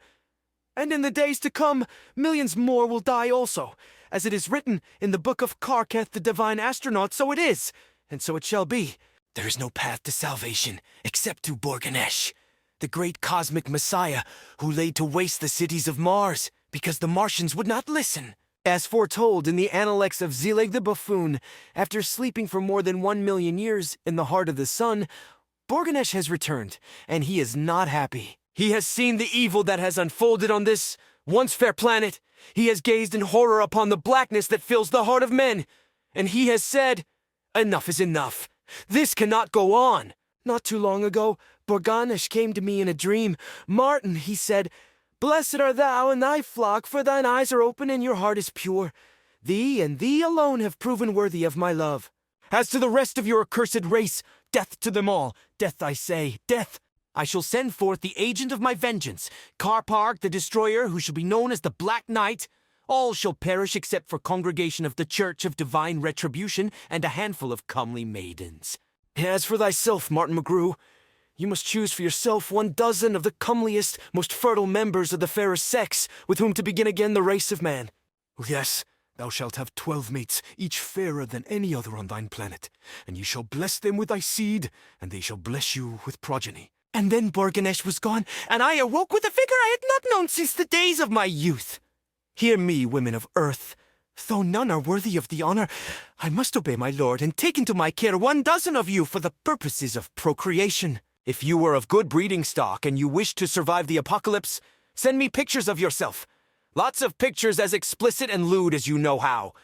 And in the days to come, millions more will die also. As it is written in the book of Karketh, the divine astronaut, so it is, and so it shall be. There is no path to salvation except through Borganesh, the great cosmic messiah who laid to waste the cities of Mars because the Martians would not listen. As foretold in the Analects of Zelig the Buffoon, after sleeping for more than 1 million years in the heart of the sun, Borganesh has returned, and he is not happy. He has seen the evil that has unfolded on this once fair planet. He has gazed in horror upon the blackness that fills the heart of men, and he has said, enough is enough. This cannot go on. Not too long ago, Borganesh came to me in a dream. Martin, he said, blessed art thou and thy flock, for thine eyes are open and your heart is pure. Thee and thee alone have proven worthy of my love. As to the rest of your accursed race, death to them all. Death, I say, death. I shall send forth the agent of my vengeance, Karparg the Destroyer, who shall be known as the Black Knight. All shall perish except for congregation of the Church of Divine Retribution and a handful of comely maidens. As for thyself, Martin McGrew, you must choose for yourself 12 of the comeliest, most fertile members of the fairer sex, with whom to begin again the race of man. Yes, thou shalt have 12 mates, each fairer than any other on thine planet, and you shall bless them with thy seed, and they shall bless you with progeny. And then Borganesh was gone, and I awoke with a vigor I had not known since the days of my youth. Hear me, women of earth. Though none are worthy of the honor, I must obey my lord and take into my care 12 of you for the purposes of procreation. If you are of good breeding stock and you wish to survive the apocalypse, send me pictures of yourself. Lots of pictures as explicit and lewd as you know how.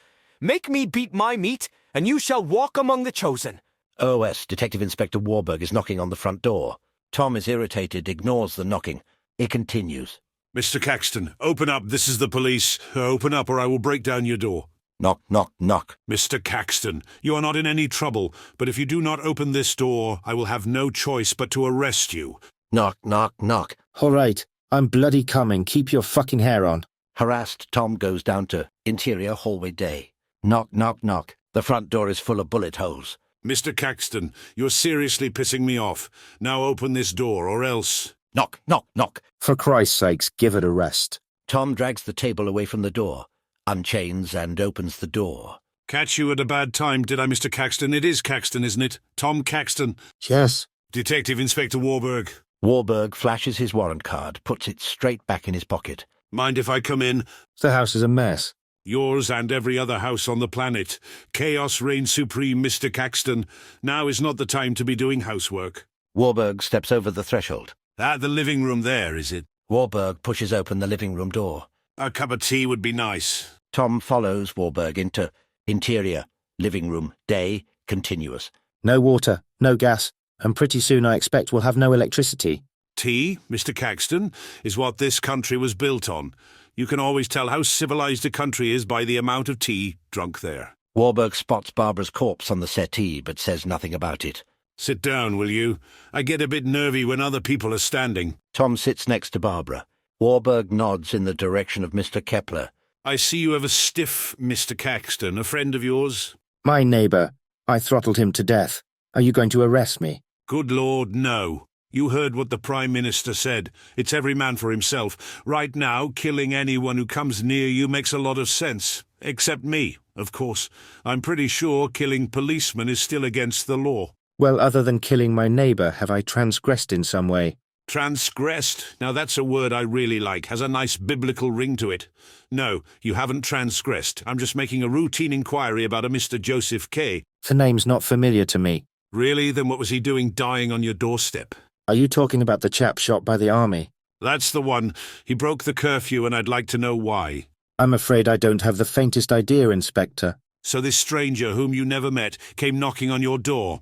Make me beat my meat, and you shall walk among the chosen. OS, Detective Inspector Warburg is knocking on the front door. Tom is irritated, ignores the knocking. It continues. Mr. Caxton, open up. This is the police. Open up or I will break down your door. Knock, knock, knock. Mr. Caxton, you are not in any trouble, but if you do not open this door, I will have no choice but to arrest you. Knock, knock, knock. All right, I'm bloody coming. Keep your fucking hair on. Harassed, Tom goes down to interior hallway day. Knock, knock, knock. The front door is full of bullet holes. Mr. Caxton, you're seriously pissing me off. Now open this door, or else... Knock, knock, knock. For Christ's sakes, give it a rest. Tom drags the table away from the door, unchains and opens the door. Catch you at a bad time, did I, Mr. Caxton? It is Caxton, isn't it? Tom Caxton. Yes. Detective Inspector Warburg. Warburg flashes his warrant card, puts it straight back in his pocket. Mind if I come in? The house is a mess. Yours and every other house on the planet. Chaos reigns supreme, Mr. Caxton. Now is not the time to be doing housework. Warburg steps over the threshold. The living room there, is it? Warburg pushes open the living room door. A cup of tea would be nice. Tom follows Warburg into interior, living room, day, continuous. No water, no gas, and pretty soon I expect we'll have no electricity. Tea, Mr. Caxton, is what this country was built on. You can always tell how civilized a country is by the amount of tea drunk there. Warburg spots Barbara's corpse on the settee, but says nothing about it. Sit down, will you? I get a bit nervy when other people are standing. Tom sits next to Barbara. Warburg nods in the direction of Mr. Kepler. I see you have a stiff, Mr. Caxton, a friend of yours. My neighbour. I throttled him to death. Are you going to arrest me? Good Lord, no. You heard what the Prime Minister said. It's every man for himself. Right now, killing anyone who comes near you makes a lot of sense. Except me, of course. I'm pretty sure killing policemen is still against the law. Well, other than killing my neighbour, have I transgressed in some way? Transgressed? Now that's a word I really like. Has a nice biblical ring to it. No, you haven't transgressed. I'm just making a routine inquiry about a Mr. Joseph K. The name's not familiar to me. Really? Then what was he doing dying on your doorstep? Are you talking about the chap shot by the army? That's the one. He broke the curfew and I'd like to know why. I'm afraid I don't have the faintest idea, Inspector. So this stranger, whom you never met, came knocking on your door.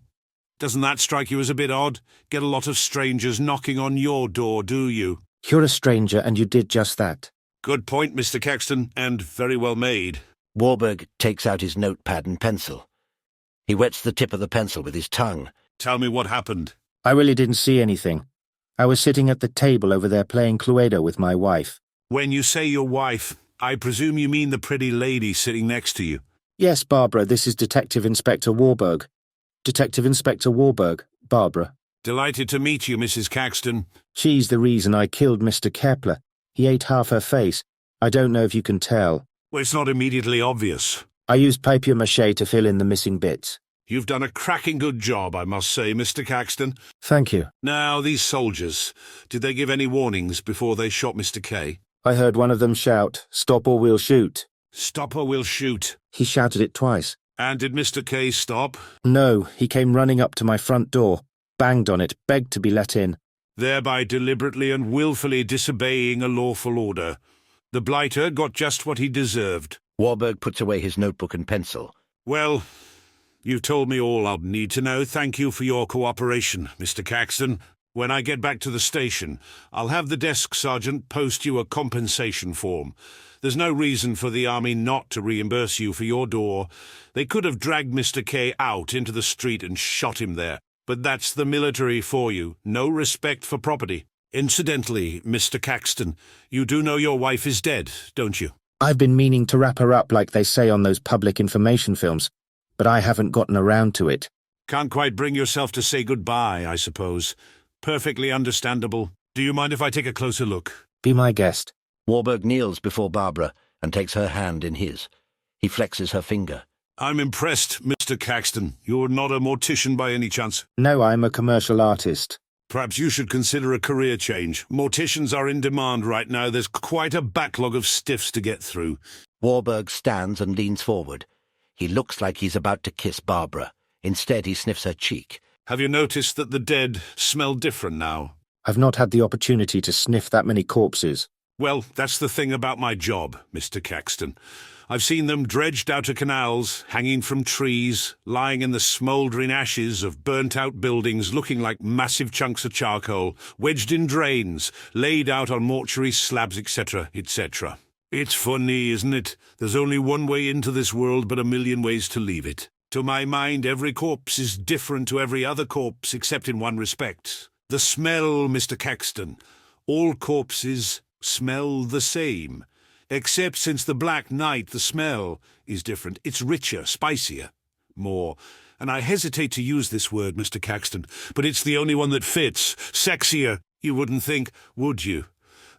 Doesn't that strike you as a bit odd? Get a lot of strangers knocking on your door, do you? You're a stranger and you did just that. Good point, Mr. Caxton, and very well made. Warburg takes out his notepad and pencil. He wets the tip of the pencil with his tongue. Tell me what happened. I really didn't see anything. I was sitting at the table over there playing Cluedo with my wife. When you say your wife, I presume you mean the pretty lady sitting next to you. Yes, Barbara, this is Detective Inspector Warburg. Detective Inspector Warburg, Barbara. Delighted to meet you, Mrs. Caxton. She's the reason I killed Mr. Kepler. He ate half her face. I don't know if you can tell. Well, it's not immediately obvious. I used papier-mâché to fill in the missing bits. You've done a cracking good job, I must say, Mr. Caxton. Thank you. Now, these soldiers, did they give any warnings before they shot Mr. K? I heard one of them shout, "Stop or we'll shoot." Stop or we'll shoot. He shouted it twice. And did Mr. K stop? No, he came running up to my front door, banged on it, begged to be let in. Thereby deliberately and willfully disobeying a lawful order. The blighter got just what he deserved. Warburg puts away his notebook and pencil. Well, you've told me all I'll need to know. Thank you for your cooperation, Mr. Caxton. When I get back to the station, I'll have the desk sergeant post you a compensation form. There's no reason for the army not to reimburse you for your door. They could have dragged Mr. K out into the street and shot him there. But that's the military for you. No respect for property. Incidentally, Mr. Caxton, you do know your wife is dead, don't you? I've been meaning to wrap her up like they say on those public information films, but I haven't gotten around to it. Can't quite bring yourself to say goodbye, I suppose. Perfectly understandable. Do you mind if I take a closer look? Be my guest. Warburg kneels before Barbara and takes her hand in his. He flexes her finger. I'm impressed, Mr. Caxton. You're not a mortician by any chance? No, I'm a commercial artist. Perhaps you should consider a career change. Morticians are in demand right now. There's quite a backlog of stiffs to get through. Warburg stands and leans forward. He looks like he's about to kiss Barbara. Instead, he sniffs her cheek. Have you noticed that the dead smell different now? I've not had the opportunity to sniff that many corpses. Well, that's the thing about my job, Mr. Caxton. I've seen them dredged out of canals, hanging from trees, lying in the smouldering ashes of burnt-out buildings looking like massive chunks of charcoal, wedged in drains, laid out on mortuary slabs, etc., etc. It's funny, isn't it? There's only one way into this world, but a million ways to leave it. To my mind, every corpse is different to every other corpse, except in one respect. The smell, Mr. Caxton. All corpses smell the same. Except since the Black Night, the smell is different. It's richer, spicier, more. And I hesitate to use this word, Mr. Caxton, but it's the only one that fits. Sexier. You wouldn't think, would you,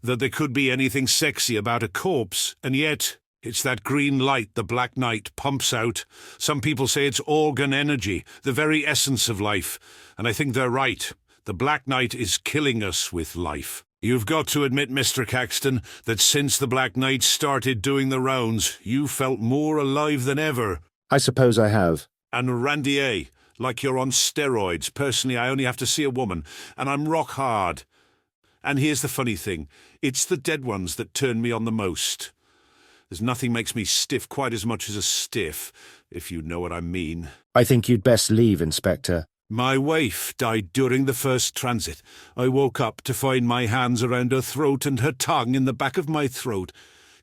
that there could be anything sexy about a corpse, and yet it's that green light the Black Night pumps out. Some people say it's organ energy, the very essence of life, and I think they're right. The Black Night is killing us with life. You've got to admit, Mr. Caxton, that since the Black Night started doing the rounds, you felt more alive than ever. I suppose I have. And Randier, like you're on steroids. Personally, I only have to see a woman, and I'm rock hard. And here's the funny thing. It's the dead ones that turn me on the most. There's nothing makes me stiff quite as much as a stiff, if you know what I mean. I think you'd best leave, Inspector. My wife died during the first transit. I woke up to find my hands around her throat and her tongue in the back of my throat.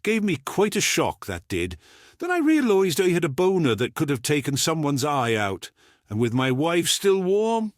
Gave me quite a shock, that did. Then I realised I had a boner that could have taken someone's eye out. And with my wife still warm?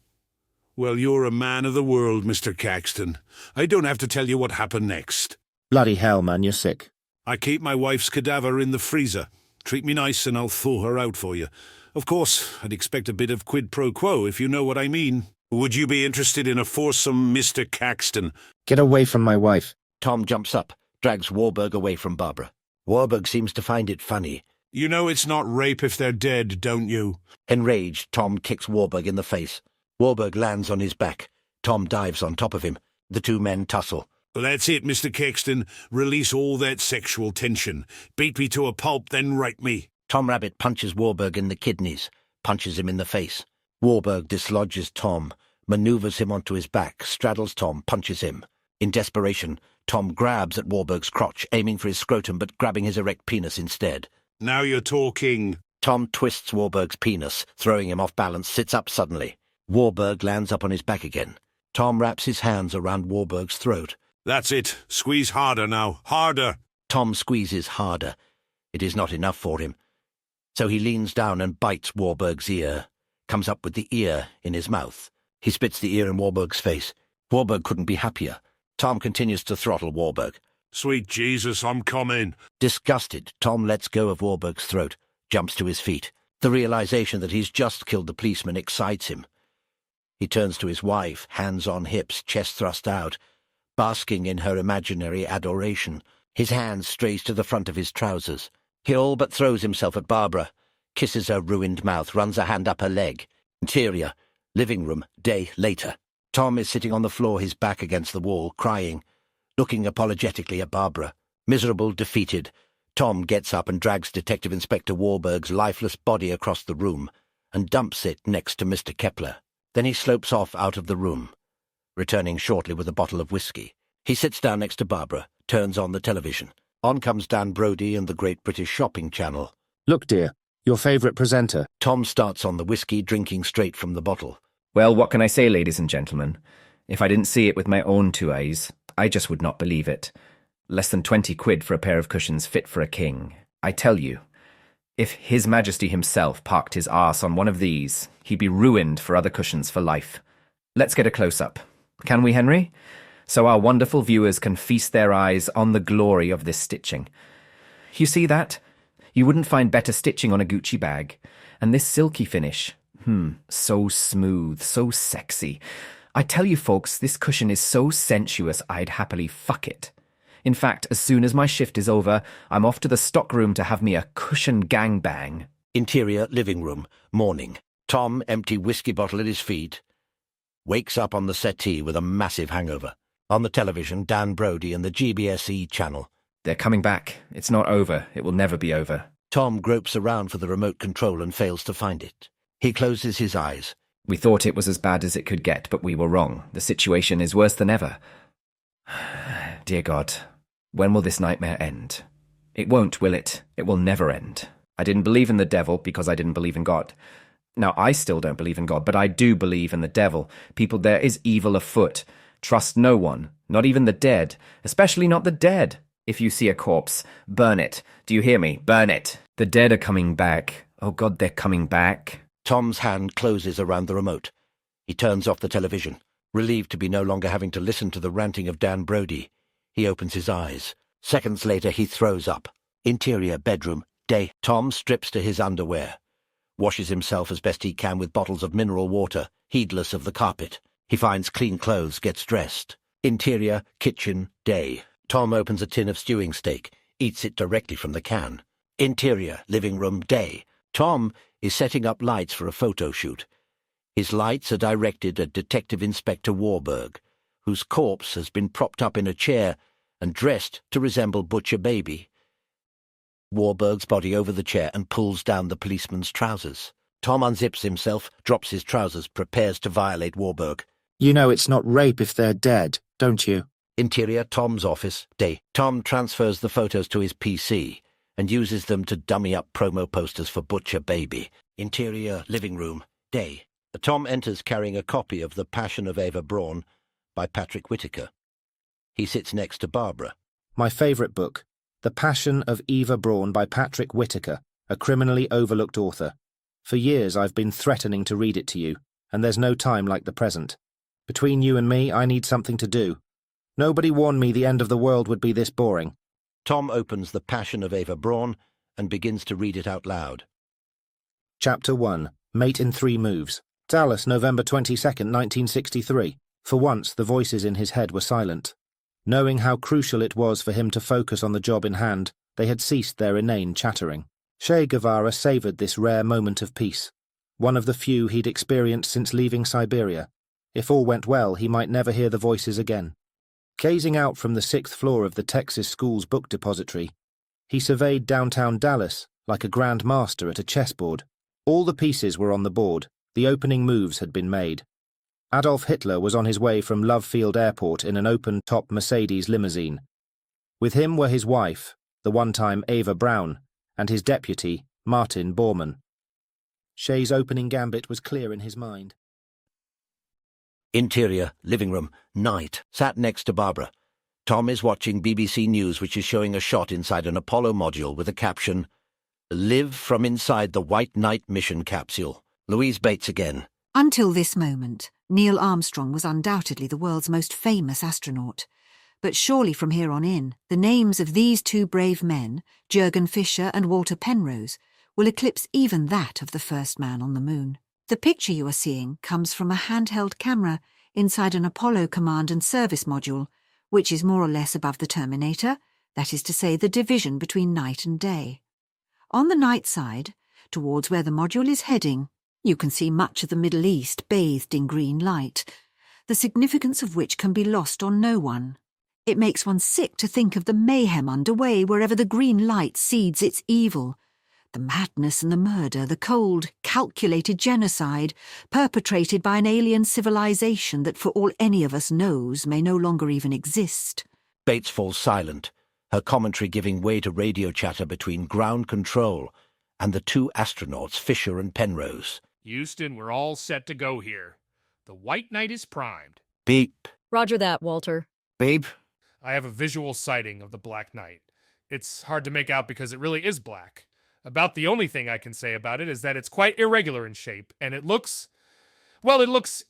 Well, you're a man of the world, Mr. Caxton. I don't have to tell you what happened next. Bloody hell, man, you're sick. I keep my wife's cadaver in the freezer. Treat me nice and I'll thaw her out for you. Of course, I'd expect a bit of quid pro quo, if you know what I mean. Would you be interested in a foursome, Mr. Caxton? Get away from my wife. Tom jumps up, drags Warburg away from Barbara. Warburg seems to find it funny. You know it's not rape if they're dead, don't you? Enraged, Tom kicks Warburg in the face. Warburg lands on his back. Tom dives on top of him. The two men tussle. That's it, Mr. Caxton. Release all that sexual tension. Beat me to a pulp, then rape me. Tom Rabbit punches Warburg in the kidneys, punches him in the face. Warburg dislodges Tom, manoeuvres him onto his back, straddles Tom, punches him. In desperation, Tom grabs at Warburg's crotch, aiming for his scrotum but grabbing his erect penis instead. Now you're talking. Tom twists Warburg's penis, throwing him off balance, sits up suddenly. Warburg lands up on his back again. Tom wraps his hands around Warburg's throat. That's it. Squeeze harder now. Harder. Tom squeezes harder. It is not enough for him. So he leans down and bites Warburg's ear, comes up with the ear in his mouth. He spits the ear in Warburg's face. Warburg couldn't be happier. Tom continues to throttle Warburg. Sweet Jesus, I'm coming. Disgusted, Tom lets go of Warburg's throat, jumps to his feet. The realization that he's just killed the policeman excites him. He turns to his wife, hands on hips, chest thrust out, basking in her imaginary adoration. His hand strays to the front of his trousers. He all but throws himself at Barbara, kisses her ruined mouth, runs a hand up her leg. Interior, living room, day later. Tom is sitting on the floor, his back against the wall, crying, looking apologetically at Barbara. Miserable, defeated, Tom gets up and drags Detective Inspector Warburg's lifeless body across the room and dumps it next to Mr. Kepler. Then he slopes off out of the room, returning shortly with a bottle of whiskey. He sits down next to Barbara, turns on the television. On comes Dan Brody and the Great British Shopping Channel. Look, dear, your favourite presenter. Tom starts on the whiskey, drinking straight from the bottle. Well, what can I say, ladies and gentlemen? If I didn't see it with my own two eyes, I just would not believe it. Less than 20 quid for a pair of cushions fit for a king. I tell you, if His Majesty himself parked his arse on one of these, he'd be ruined for other cushions for life. Let's get a close-up. Can we, Henry? So our wonderful viewers can feast their eyes on the glory of this stitching. You see that? You wouldn't find better stitching on a Gucci bag. And this silky finish. So smooth, so sexy. I tell you folks, this cushion is so sensuous I'd happily fuck it. In fact, as soon as my shift is over, I'm off to the stockroom to have me a cushion gangbang. Interior, living room, morning. Tom, empty whiskey bottle at his feet, wakes up on the settee with a massive hangover. On the television, Dan Brody and the GBSE channel. They're coming back. It's not over. It will never be over. Tom gropes around for the remote control and fails to find it. He closes his eyes. We thought it was as bad as it could get, but we were wrong. The situation is worse than ever. Dear God, when will this nightmare end? It won't, will it? It will never end. I didn't believe in the devil because I didn't believe in God. Now, I still don't believe in God, but I do believe in the devil. People, there is evil afoot. Trust no one, not even the dead, especially not the dead. If you see a corpse, burn it. Do you hear me? Burn it. The dead are coming back. Oh God, they're coming back. Tom's hand closes around the remote. He turns off the television. Relieved to be no longer having to listen to the ranting of Dan Brody, he opens his eyes. Seconds later, he throws up. Interior bedroom, day. Tom strips to his underwear, washes himself as best he can with bottles of mineral water, heedless of the carpet. He finds clean clothes, gets dressed. Interior, kitchen, day. Tom opens a tin of stewing steak, eats it directly from the can. Interior, living room, day. Tom is setting up lights for a photo shoot. His lights are directed at Detective Inspector Warburg, whose corpse has been propped up in a chair and dressed to resemble Butcher Baby. Warburg's body over the chair and pulls down the policeman's trousers. Tom unzips himself, drops his trousers, prepares to violate Warburg. You know it's not rape if they're dead, don't you? Interior, Tom's office, day. Tom transfers the photos to his PC and uses them to dummy up promo posters for Butcher Baby. Interior, living room, day. Tom enters carrying a copy of The Passion of Eva Braun by Patrick Whittaker. He sits next to Barbara. My favourite book, The Passion of Eva Braun by Patrick Whittaker, a criminally overlooked author. For years I've been threatening to read it to you, and there's no time like the present. Between you and me, I need something to do. Nobody warned me the end of the world would be this boring. Tom opens The Passion of Eva Braun and begins to read it out loud. Chapter 1. Mate in 3 Moves. Dallas, November 22nd, 1963. For once, the voices in his head were silent. Knowing how crucial it was for him to focus on the job in hand, they had ceased their inane chattering. Che Guevara savoured this rare moment of peace, one of the few he'd experienced since leaving Siberia. If all went well, he might never hear the voices again. Gazing out from the 6th floor of the Texas School's book depository, he surveyed downtown Dallas like a grand master at a chessboard. All the pieces were on the board. The opening moves had been made. Adolf Hitler was on his way from Love Field Airport in an open-top Mercedes limousine. With him were his wife, the one-time Eva Braun, and his deputy, Martin Bormann. Che's opening gambit was clear in his mind. Interior, living room, night. Sat next to Barbara. Tom is watching BBC News, which is showing a shot inside an Apollo module with a caption, "Live from inside the White Knight mission capsule." Louise Bates again. Until this moment, Neil Armstrong was undoubtedly the world's most famous astronaut. But surely from here on in, the names of these 2 brave men, Jurgen Fischer and Walter Penrose, will eclipse even that of the first man on the moon. The picture you are seeing comes from a handheld camera inside an Apollo command and service module, which is more or less above the terminator, that is to say, the division between night and day. On the night side, towards where the module is heading, you can see much of the Middle East bathed in green light, the significance of which can be lost on no one. It makes one sick to think of the mayhem underway wherever the green light seeds its evil. The madness and the murder, the cold, calculated genocide perpetrated by an alien civilization that for all any of us knows may no longer even exist. Bates falls silent, her commentary giving way to radio chatter between ground control and the 2 astronauts, Fisher and Penrose. Houston, we're all set to go here. The White Knight is primed. Beep. Roger that, Walter. Beep. I have a visual sighting of the Black Knight. It's hard to make out because it really is black. About the only thing I can say about it is that it's quite irregular in shape, and it looks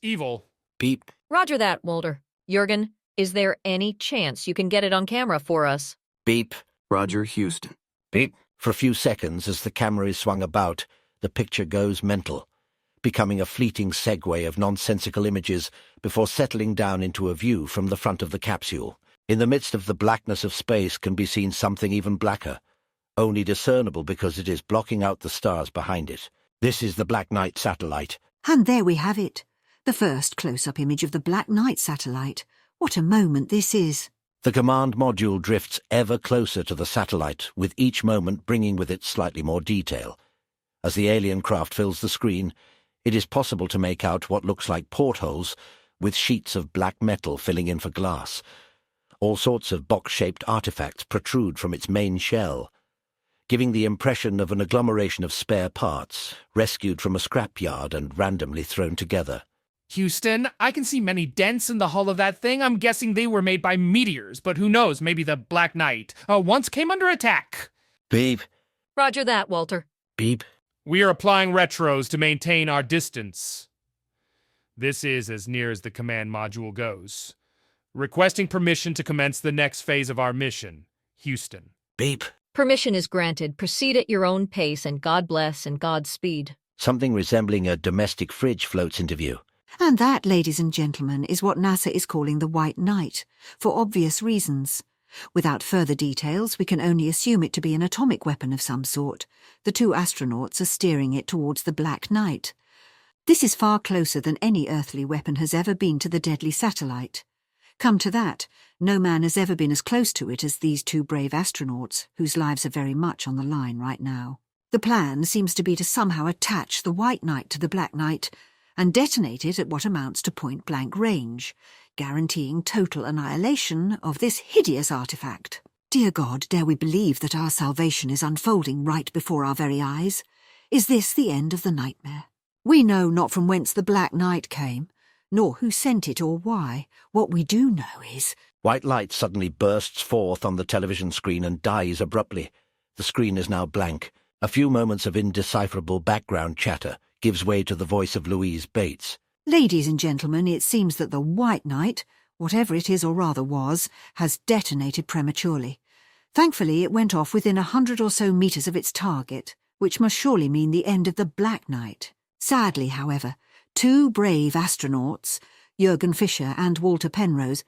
evil. Beep. Roger that, Walter. Jurgen, is there any chance you can get it on camera for us? Beep. Roger, Houston. Beep. For a few seconds, as the camera is swung about, the picture goes mental, becoming a fleeting segue of nonsensical images before settling down into a view from the front of the capsule. In the midst of the blackness of space can be seen something even blacker, only discernible because it is blocking out the stars behind it. This is the Black Knight satellite. And there we have it. The first close-up image of the Black Knight satellite. What a moment this is. The command module drifts ever closer to the satellite, with each moment bringing with it slightly more detail. As the alien craft fills the screen, it is possible to make out what looks like portholes with sheets of black metal filling in for glass. All sorts of box-shaped artifacts protrude from its main shell. giving the impression of an agglomeration of spare parts, rescued from a scrapyard and randomly thrown together. Houston, I can see many dents in the hull of that thing. I'm guessing they were made by meteors, but who knows, maybe the Black Knight once came under attack. Beep. Roger that, Walter. Beep. We are applying retros to maintain our distance. This is as near as the command module goes. Requesting permission to commence the next phase of our mission. Houston. Beep. Permission is granted. Proceed at your own pace, and God bless and Godspeed. Something resembling a domestic fridge floats into view. And that, ladies and gentlemen, is what NASA is calling the White Knight, for obvious reasons. Without further details, we can only assume it to be an atomic weapon of some sort. The two astronauts are steering it towards the Black Knight. This is far closer than any earthly weapon has ever been to the deadly satellite. Come to that, no man has ever been as close to it as these two brave astronauts, whose lives are very much on the line right now. The plan seems to be to somehow attach the White Knight to the Black Knight and detonate it at what amounts to point-blank range, guaranteeing total annihilation of this hideous artifact. Dear God, dare we believe that our salvation is unfolding right before our very eyes? Is this the end of the nightmare? We know not from whence the Black Knight came, nor who sent it or why. What we do know is... White light suddenly bursts forth on the television screen and dies abruptly. The screen is now blank. A few moments of indecipherable background chatter gives way to the voice of Louise Bates. Ladies and gentlemen, it seems that the White Knight, whatever it is or rather was, has detonated prematurely. Thankfully, it went off within 100 or so metres of its target, which must surely mean the end of the Black Knight. Sadly, however, two brave astronauts, Jürgen Fischer and Walter Penrose,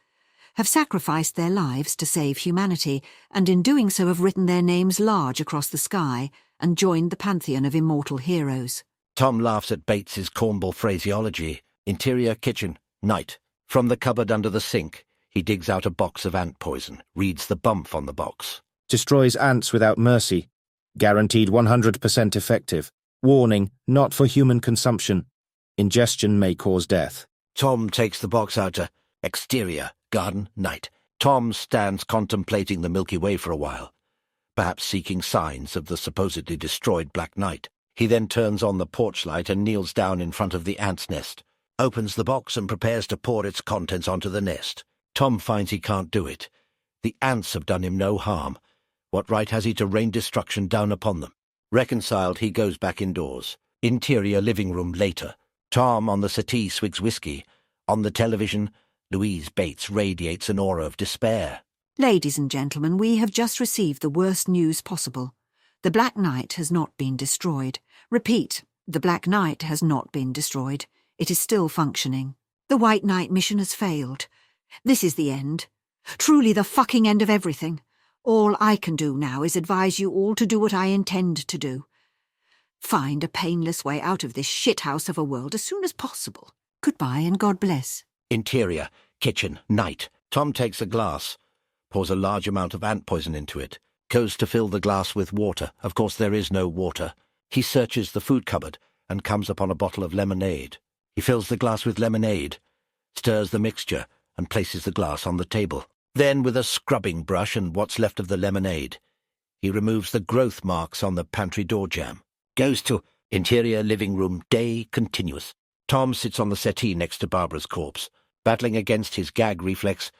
have sacrificed their lives to save humanity, and in doing so have written their names large across the sky and joined the pantheon of immortal heroes. Tom laughs at Bates's cornball phraseology. Interior kitchen, night. From the cupboard under the sink, he digs out a box of ant poison, reads the bump on the box. Destroys ants without mercy. Guaranteed 100% effective. Warning, not for human consumption. Ingestion may cause death. Tom takes the box out to exterior, garden, night. Tom stands contemplating the Milky Way for a while, perhaps seeking signs of the supposedly destroyed Black Knight. He then turns on the porch light and kneels down in front of the ant's nest, opens the box and prepares to pour its contents onto the nest. Tom finds he can't do it. The ants have done him no harm. What right has he to rain destruction down upon them? Reconciled, he goes back indoors. Interior living room later. Tom on the settee swigs whiskey. On the television, Louise Bates radiates an aura of despair. Ladies and gentlemen, we have just received the worst news possible. The Black Knight has not been destroyed. Repeat, the Black Knight has not been destroyed. It is still functioning. The White Knight mission has failed. This is the end. Truly the fucking end of everything. All I can do now is advise you all to do what I intend to do. Find a painless way out of this shithouse of a world as soon as possible. Goodbye and God bless. Interior, kitchen, night. Tom takes a glass, pours a large amount of ant poison into it, goes to fill the glass with water. Of course there is no water. He searches the food cupboard and comes upon a bottle of lemonade. He fills the glass with lemonade, stirs the mixture, and places the glass on the table. Then, with a scrubbing brush and what's left of the lemonade, he removes the growth marks on the pantry door jamb. Goes to interior living room, day continuous. Tom sits on the settee next to Barbara's corpse. Battling against his gag reflex,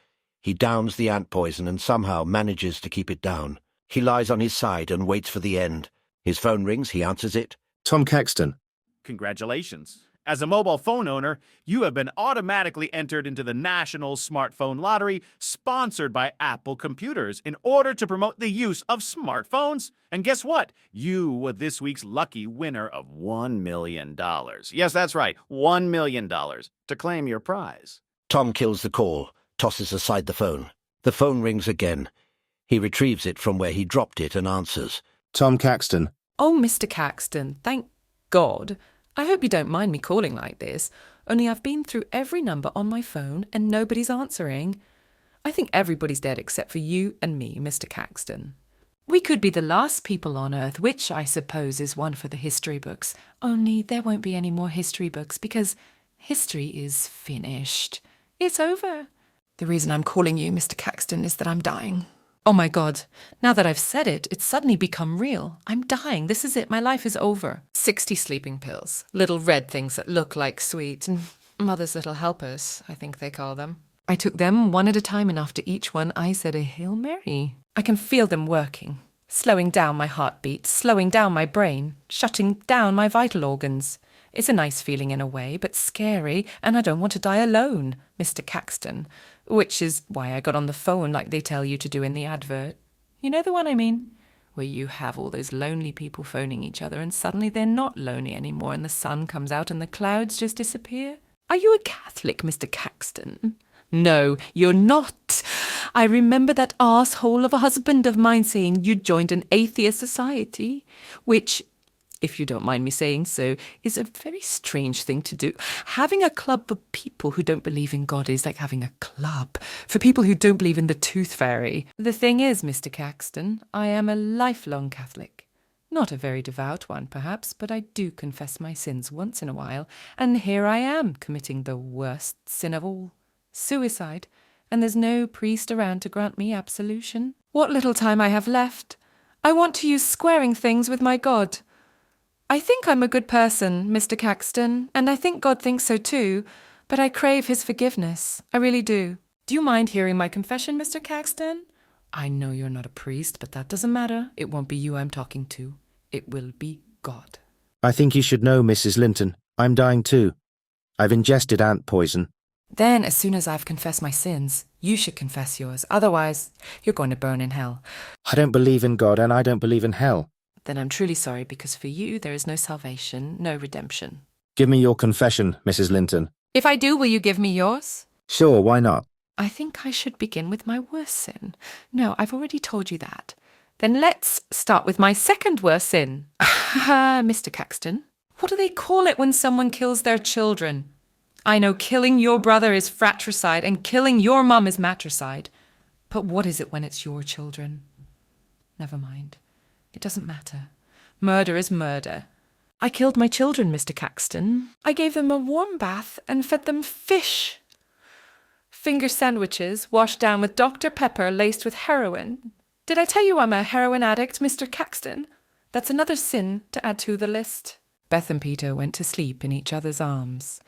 he downs the ant poison and somehow manages to keep it down. He lies on his side and waits for the end. His phone rings, he answers it. Tom Caxton. Congratulations. As a mobile phone owner, you have been automatically entered into the National Smartphone Lottery sponsored by Apple Computers in order to promote the use of smartphones. And guess what? You were this week's lucky winner of $1 million. Yes, that's right, $1 million to claim your prize. Tom kills the call, tosses aside the phone. The phone rings again. He retrieves it from where he dropped it and answers. Tom Caxton. Oh, Mr. Caxton, thank God. I hope you don't mind me calling like this, only I've been through every number on my phone and nobody's answering. I think everybody's dead except for you and me, Mr. Caxton. We could be the last people on Earth, which I suppose is one for the history books, only there won't be any more history books because history is finished. It's over. The reason I'm calling you, Mr. Caxton, is that I'm dying. Oh my God. Now that I've said it, it's suddenly become real. I'm dying. This is it. My life is over. 60 sleeping pills. Little red things that look like sweet. Mother's little helpers, I think they call them. I took them one at a time, and after each one, I said a Hail Mary. I can feel them working. Slowing down my heartbeat, slowing down my brain, shutting down my vital organs. It's a nice feeling in a way, but scary, and I don't want to die alone, Mr. Caxton. Which is why I got on the phone like they tell you to do in the advert. You know the one I mean? Where you have all those lonely people phoning each other and suddenly they're not lonely anymore and the sun comes out and the clouds just disappear. Are you a Catholic, Mr. Caxton? No, you're not. I remember that arsehole of a husband of mine saying you joined an atheist society, which, if you don't mind me saying so, is a very strange thing to do. Having a club for people who don't believe in God is like having a club for people who don't believe in the tooth fairy. The thing is, Mr. Caxton, I am a lifelong Catholic. Not a very devout one, perhaps, but I do confess my sins once in a while, and here I am committing the worst sin of all, suicide, and there's no priest around to grant me absolution. What little time I have left, I want to use squaring things with my God. I think I'm a good person, Mr. Caxton, and I think God thinks so too, but I crave his forgiveness. I really do. Do you mind hearing my confession, Mr. Caxton? I know you're not a priest, but that doesn't matter. It won't be you I'm talking to. It will be God. I think you should know, Mrs. Linton. I'm dying too. I've ingested ant poison. Then, as soon as I've confessed my sins, you should confess yours. Otherwise, you're going to burn in hell. I don't believe in God, and I don't believe in hell. Then I'm truly sorry, because for you there is no salvation, no redemption. Give me your confession, Mrs. Linton. If I do, will you give me yours? Sure, why not? I think I should begin with my worst sin. No, I've already told you that. Then let's start with my second worst sin. Mr. Caxton, what do they call it when someone kills their children? I know killing your brother is fratricide and killing your mum is matricide. But what is it when it's your children? Never mind. It doesn't matter. Murder is murder. I killed my children, Mr. Caxton. I gave them a warm bath and fed them fish. Finger sandwiches washed down with Dr. Pepper laced with heroin. Did I tell you I'm a heroin addict, Mr. Caxton? That's another sin to add to the list. Beth and Peter went to sleep in each other's arms.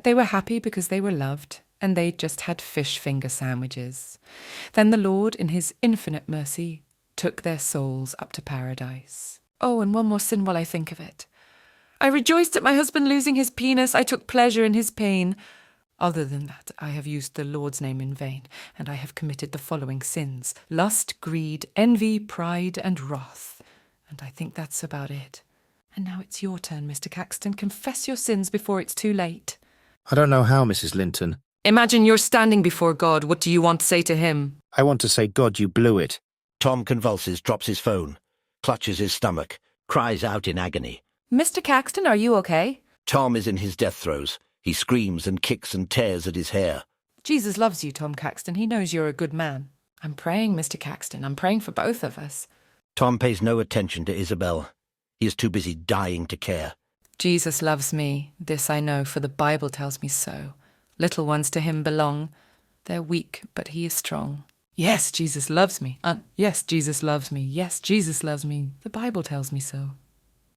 They were happy because they were loved, and they'd just had fish finger sandwiches. Then the Lord, in his infinite mercy, took their souls up to paradise. Oh, and one more sin while I think of it. I rejoiced at my husband losing his penis. I took pleasure in his pain. Other than that, I have used the Lord's name in vain, and I have committed the following sins: lust, greed, envy, pride, and wrath. And I think that's about it. And now it's your turn, Mr. Caxton. Confess your sins before it's too late. I don't know how, Mrs. Linton. Imagine you're standing before God. What do you want to say to him? I want to say, God, you blew it. Tom convulses, drops his phone, clutches his stomach, cries out in agony. Mr. Caxton, are you okay? Tom is in his death throes. He screams and kicks and tears at his hair. Jesus loves you, Tom Caxton. He knows you're a good man. I'm praying, Mr. Caxton. I'm praying for both of us. Tom pays no attention to Isabel. He is too busy dying to care. Jesus loves me. This I know, for the Bible tells me so. Little ones to him belong. They're weak, but he is strong. Yes, Jesus loves me. Yes, Jesus loves me. Yes, Jesus loves me. The Bible tells me so.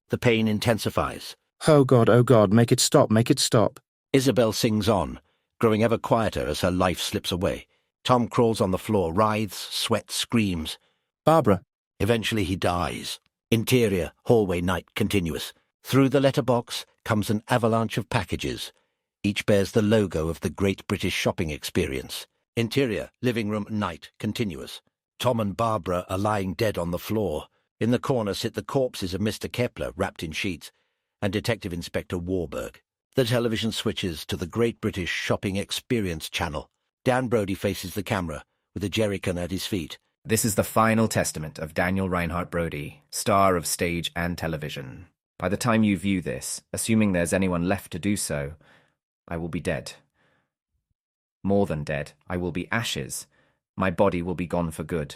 The pain intensifies. Oh God, make it stop, make it stop. Isabel sings on, growing ever quieter as her life slips away. Tom crawls on the floor, writhes, sweats, screams. Barbara. Eventually he dies. Interior, hallway night continuous. Through the letterbox comes an avalanche of packages. Each bears the logo of the Great British Shopping Experience. Interior, living room, night, continuous. Tom and Barbara are lying dead on the floor. In the corner sit the corpses of Mr. Kepler, wrapped in sheets, and Detective Inspector Warburg. The television switches to the Great British Shopping Experience channel. Dan Brody faces the camera, with a jerrycan at his feet. This is the final testament of Daniel Reinhardt Brody, star of stage and television. By the time you view this, assuming there's anyone left to do so, I will be dead. More than dead, I will be ashes. My body will be gone for good.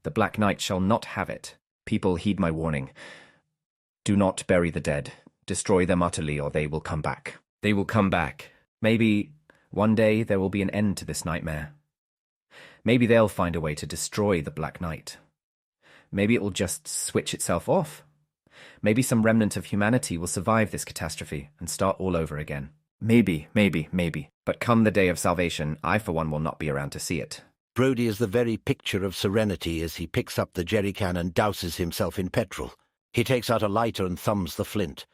The Black Knight shall not have it. People, heed my warning. Do not bury the dead. Destroy them utterly, or they will come back. They will come back. Maybe one day there will be an end to this nightmare. Maybe they'll find a way to destroy the Black Knight. Maybe it will just switch itself off. Maybe some remnant of humanity will survive this catastrophe and start all over again. Maybe. But come the day of salvation, I for one will not be around to see it. Brody is the very picture of serenity as he picks up the jerry can and douses himself in petrol. He takes out a lighter and thumbs the flint.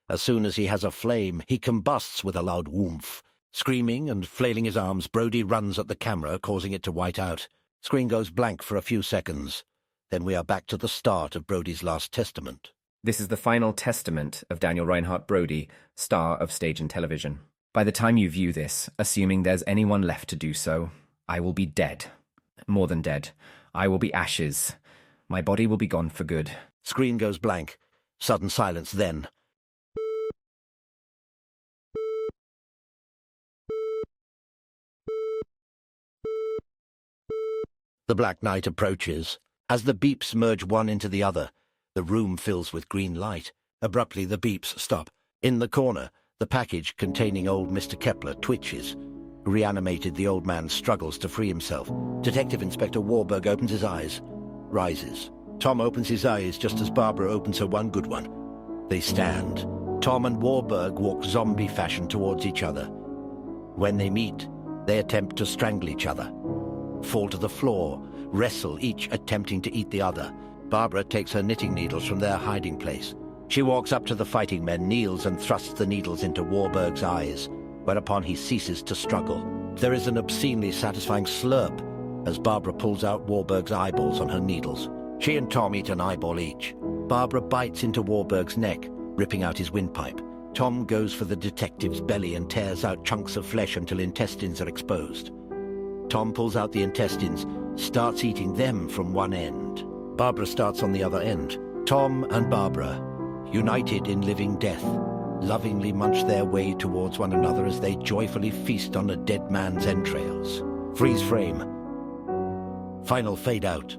As soon as he has a flame, he combusts with a loud whoomph. Screaming and flailing his arms, Brody runs at the camera, causing it to white out. Screen goes blank for a few seconds. Then we are back to the start of Brody's last testament. This is the final testament of Daniel Reinhardt Brody, star of stage and television. By the time you view this, assuming there's anyone left to do so, I will be dead. More than dead. I will be ashes. My body will be gone for good. Screen goes blank. Sudden silence then. The Black Knight approaches. As the beeps merge one into the other, the room fills with green light. Abruptly, the beeps stop. In the corner, the package containing old Mr. Kepler twitches. Reanimated, the old man struggles to free himself. Detective Inspector Warburg opens his eyes, rises. Tom opens his eyes just as Barbara opens her one good one. They stand. Tom and Warburg walk zombie fashion towards each other. When they meet, they attempt to strangle each other. Fall to the floor, wrestle, each attempting to eat the other. Barbara takes her knitting needles from their hiding place. She walks up to the fighting men, kneels and thrusts the needles into Warburg's eyes, whereupon he ceases to struggle. There is an obscenely satisfying slurp as Barbara pulls out Warburg's eyeballs on her needles. She and Tom eat an eyeball each. Barbara bites into Warburg's neck, ripping out his windpipe. Tom goes for the detective's belly and tears out chunks of flesh until intestines are exposed. Tom pulls out the intestines, starts eating them from one end. Barbara starts on the other end. Tom and Barbara, united in living death, lovingly munch their way towards one another as they joyfully feast on a dead man's entrails. Freeze frame. Final fade out.